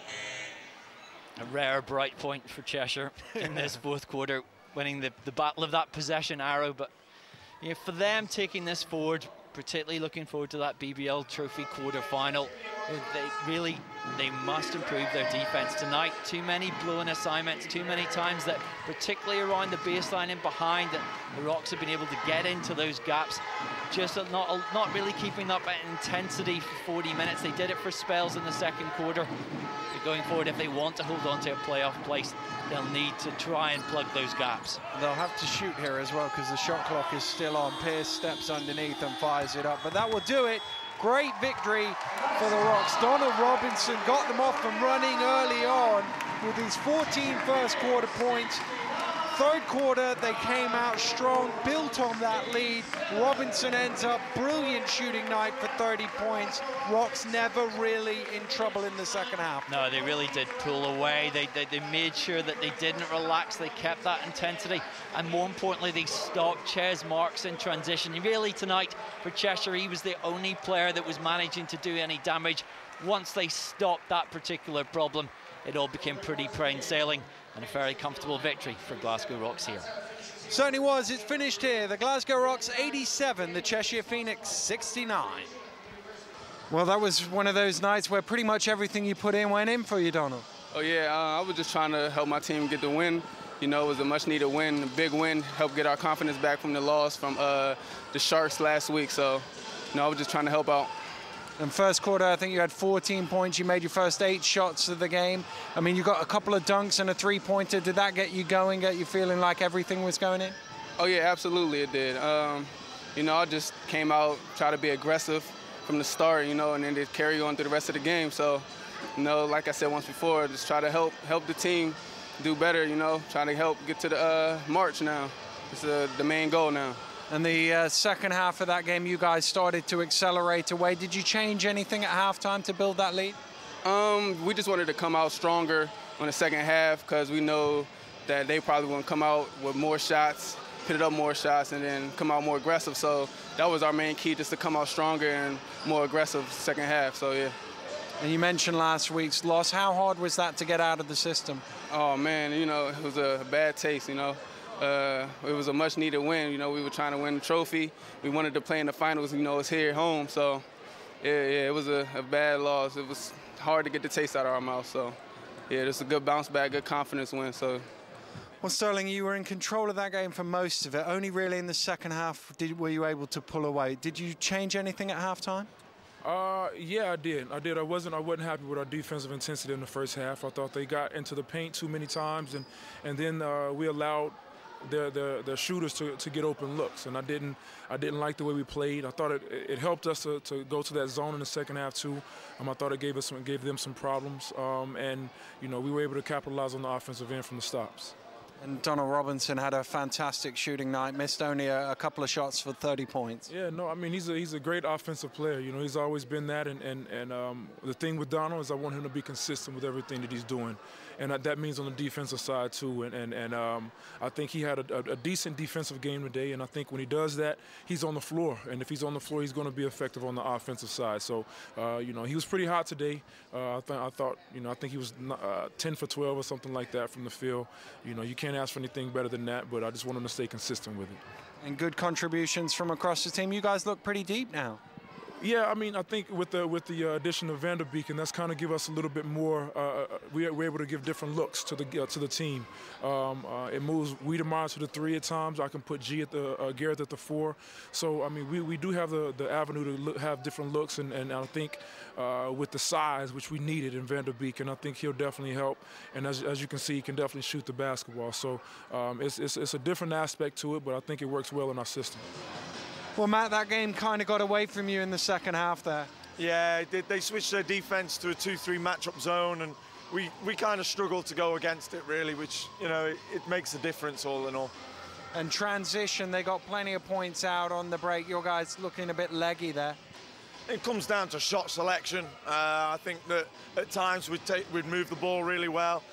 A rare bright point for Cheshire in this fourth quarter, winning the battle of that possession arrow. But you know, for them taking this forward, particularly looking forward to that BBL Trophy quarter-final, they must improve their defense tonight. Too many blown assignments, too many times that, particularly around the baseline and behind, that the Rocks have been able to get into those gaps, just not really keeping up that intensity for 40 minutes. They did it for spells in the second quarter. But going forward, if they want to hold on to a playoff place, they'll need to try and plug those gaps.
They'll have to shoot here as well because the shot clock is still on. Pierce steps underneath and fires it up, but that will do it. Great victory for the Rocks. Donald Robinson got them off and running early on with his 14 first quarter points. Third quarter, they came out strong, built on that lead. Robinson ends up brilliant shooting night for 30 points. Rocks never really in trouble in the second half.
No, they really did pull away. They made sure that they didn't relax. They kept that intensity. And more importantly, they stopped Ches Marks in transition. Really tonight for Cheshire, he was the only player that was managing to do any damage. Once they stopped that particular problem, it all became pretty plain sailing. And a very comfortable victory for Glasgow Rocks here.
Certainly was. It's finished here. The Glasgow Rocks 87, the Cheshire Phoenix 69. Well, that was one of those nights where pretty much everything you put in went in for you, Donald.
Oh, yeah. I was just trying to help my team get the win. You know, it was a much-needed win, a big win, help get our confidence back from the loss from the Sharks last week. So, you know, I was just trying to help out.
In first quarter, I think you had 14 points. You made your first 8 shots of the game. I mean, you got a couple of dunks and a three-pointer. Did that get you going, get you feeling like everything was going in?
Oh, yeah, absolutely it did. You know, I just came out, try to be aggressive from the start, you know, and then they carry on through the rest of the game. So, you know, like I said once before, just try to help the team do better, you know, trying to help get to the March now. It's the main goal now.
And the second half of that game, you guys started to accelerate away. Did you change anything at halftime to build that lead?
We just wanted to come out stronger on the second half because we know that they probably want to come out with more shots, put it up more shots, and then come out more aggressive. So that was our main key, just to come out stronger and more aggressive second half. So, yeah.
And you mentioned last week's loss. How hard was that to get out of the system?
Oh, man, you know, it was a bad taste, you know. It was a much-needed win. You know, we were trying to win the trophy. We wanted to play in the finals. You know, it's here at home. So, yeah, it was a bad loss. It was hard to get the taste out of our mouth. So, yeah, it's a good bounce back, good confidence win. So,
Well, Sterling, you were in control of that game for most of it. Only really in the second half were you able to pull away. Did you change anything at halftime?
Yeah, I did. I wasn't happy with our defensive intensity in the first half. I thought they got into the paint too many times, and then we allowed the shooters to get open looks, and I didn't like the way we played. I thought it helped us to go to that zone in the second half too. I thought it gave them some problems, and we were able to capitalize on the offensive end from the stops.
And Donald Robinson had a fantastic shooting night, missed only a couple of shots for 30 points.
Yeah, no, I mean, he's a great offensive player. He's always been that. And the thing with Donald is I want him to be consistent with everything that he's doing. And that means on the defensive side, too. And I think he had a decent defensive game today. And I think when he does that, he's on the floor. And if he's on the floor, he's going to be effective on the offensive side. So, he was pretty hot today. I think he was 10 for 12 or something like that from the field. You can't ask for anything better than that, but I just want him to stay consistent with it. And
good contributions from across the team. You guys look pretty deep now.
Yeah, I mean, I think with the addition of Van der Beek, and that's kind of give us a little bit more. We're able to give different looks to the team. It moves Wiedemeyer to the 3 at times. I can put Garrett at the 4. So I mean, we do have the avenue to have different looks, and I think with the size which we needed in Van der Beek, and I think he'll definitely help. And as you can see, he can definitely shoot the basketball. So it's a different aspect to it, but I think it works well in our system.
Well, Matt, that game kind of got away from you in the second half there.
Yeah, they switched their defense to a 2-3 matchup zone, and we kind of struggled to go against it, really, which, it makes a difference all in all.
And transition, they got plenty of points out on the break. Your guys looking a bit leggy there.
It comes down to shot selection. I think that at times we'd move the ball really well.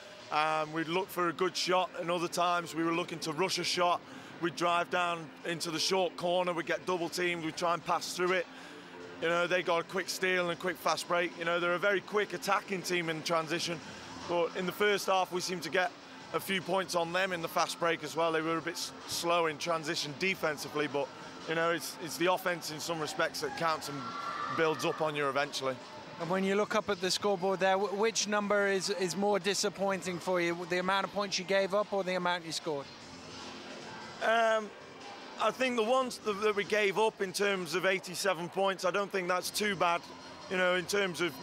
We'd look for a good shot, and other times we were looking to rush a shot. We'd drive down into the short corner, we'd get double teamed, we'd try and pass through it. They got a quick steal and a quick fast break. They're a very quick attacking team in transition, but in the first half we seemed to get a few points on them in the fast break as well. They were a bit slow in transition defensively, but it's the offense in some respects that counts and builds up on you eventually.
And when you look up at the scoreboard there, which number is more disappointing for you? The amount of points you gave up or the amount you scored?
I think the ones that we gave up in terms of 87 points, I don't think that's too bad. In terms of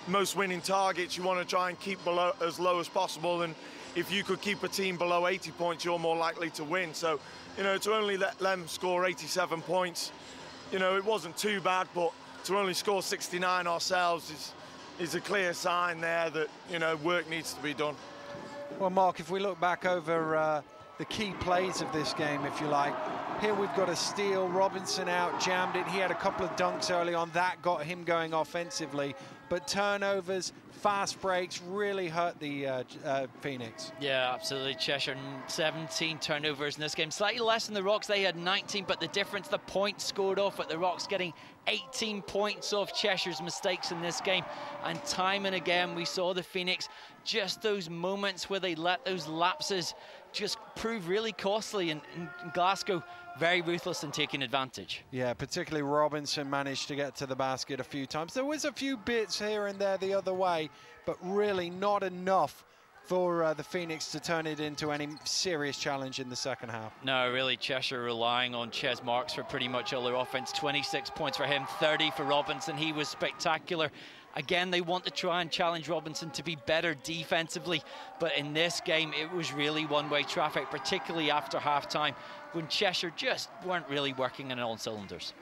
most winning targets, you want to try and keep as low as possible. And if you could keep a team below 80 points, you're more likely to win. So, to only let them score 87 points, it wasn't too bad. But to only score 69 ourselves is a clear sign there that, work needs to be done.
Well, Mark, if we look back over the key plays of this game, if you like. Here we've got a steal, Robinson out, jammed it. He had a couple of dunks early on, that got him going offensively. But turnovers, fast breaks really hurt the Phoenix.
Yeah, absolutely. Cheshire 17 turnovers in this game. Slightly less than the Rocks, they had 19, but the difference, the points scored off at the Rocks getting 18 points off Cheshire's mistakes in this game. And time and again, we saw the Phoenix, just those moments where they let those lapses just prove really costly, and Glasgow very ruthless in taking advantage.
Yeah, particularly Robinson managed to get to the basket a few times. There was a few bits here and there the other way, but really not enough for the Phoenix to turn it into any serious challenge in the second half.
No, really, Cheshire relying on Ches Marks for pretty much all their offense. 26 points for him, 30 for Robinson. He was spectacular. Again, they want to try and challenge Robinson to be better defensively, but in this game, it was really one-way traffic, particularly after halftime, when Cheshire just weren't really working on all cylinders.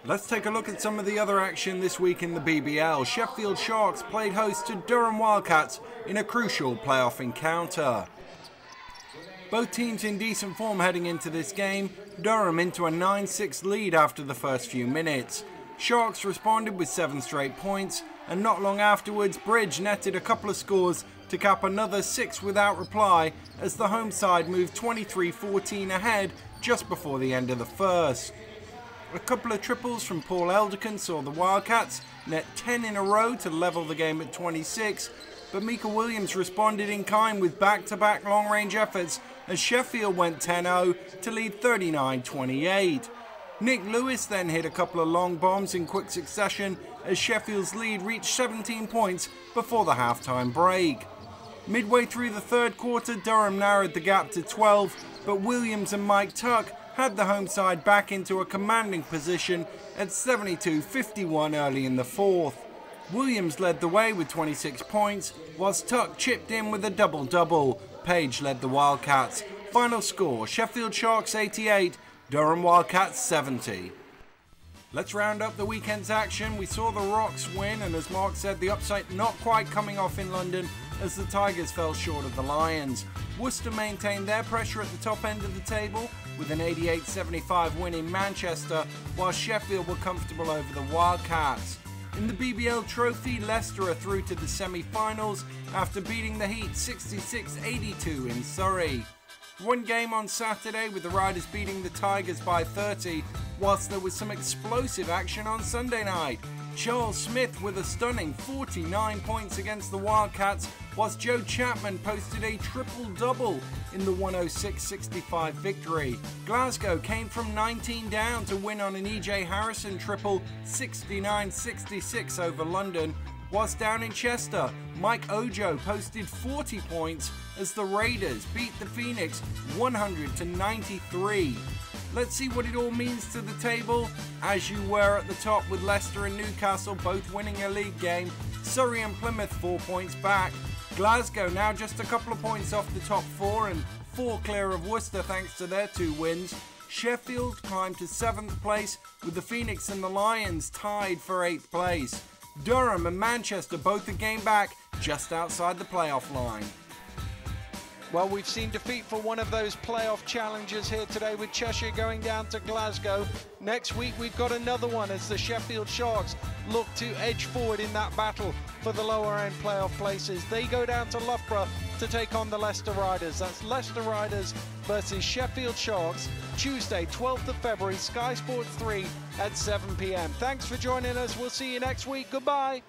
Let's take a look at some of the other action this week in the BBL. Sheffield Sharks played host to Durham Wildcats in a crucial playoff encounter. Both teams in decent form heading into this game, Durham into a 9-6 lead after the first few minutes. Sharks responded with 7 straight points, and not long afterwards Bridge netted a couple of scores to cap another 6 without reply as the home side moved 23-14 ahead just before the end of the first. A couple of triples from Paul Elderkin saw the Wildcats net 10 in a row to level the game at 26, but Mika Williams responded in kind with back-to-back long-range efforts as Sheffield went 10-0 to lead 39-28. Nick Lewis then hit a couple of long bombs in quick succession as Sheffield's lead reached 17 points before the halftime break. Midway through the third quarter, Durham narrowed the gap to 12, but Williams and Mike Tuck had the home side back into a commanding position at 72-51 early in the fourth. Williams led the way with 26 points, whilst Tuck chipped in with a double-double. Page led the Wildcats. Final score, Sheffield Sharks 88, Durham Wildcats 70. Let's round up the weekend's action. We saw the Rocks win, and as Mark said, the upset not quite coming off in London as the Tigers fell short of the Lions. Worcester maintained their pressure at the top end of the table with an 88-75 win in Manchester, while Sheffield were comfortable over the Wildcats. In the BBL Trophy, Leicester are through to the semi-finals after beating the Heat 66-82 in Surrey. One game on Saturday with the Riders beating the Tigers by 30, whilst there was some explosive action on Sunday night. Charles Smith with a stunning 49 points against the Wildcats, whilst Joe Chapman posted a triple-double in the 106-65 victory. Glasgow came from 19 down to win on an E.J. Harrison triple 69-66 over London, whilst down in Chester, Mike Ojo posted 40 points as the Raiders beat the Phoenix 100-93. Let's see what it all means to the table. As you were at the top with Leicester and Newcastle both winning a league game, Surrey and Plymouth 4 points back. Glasgow now just a couple of points off the top four and 4 clear of Worcester thanks to their 2 wins. Sheffield climbed to 7th place with the Phoenix and the Lions tied for 8th place. Durham and Manchester both a game back just outside the playoff line.
Well, we've seen defeat for one of those playoff challenges here today with Cheshire going down to Glasgow. Next week we've got another one as the Sheffield Sharks look to edge forward in that battle for the lower end playoff places. They go down to Loughborough to take on the Leicester Riders. That's Leicester Riders versus Sheffield Sharks, Tuesday 12th of February, Sky Sports 3 at 7 p.m. Thanks for joining us. We'll see you next week. Goodbye.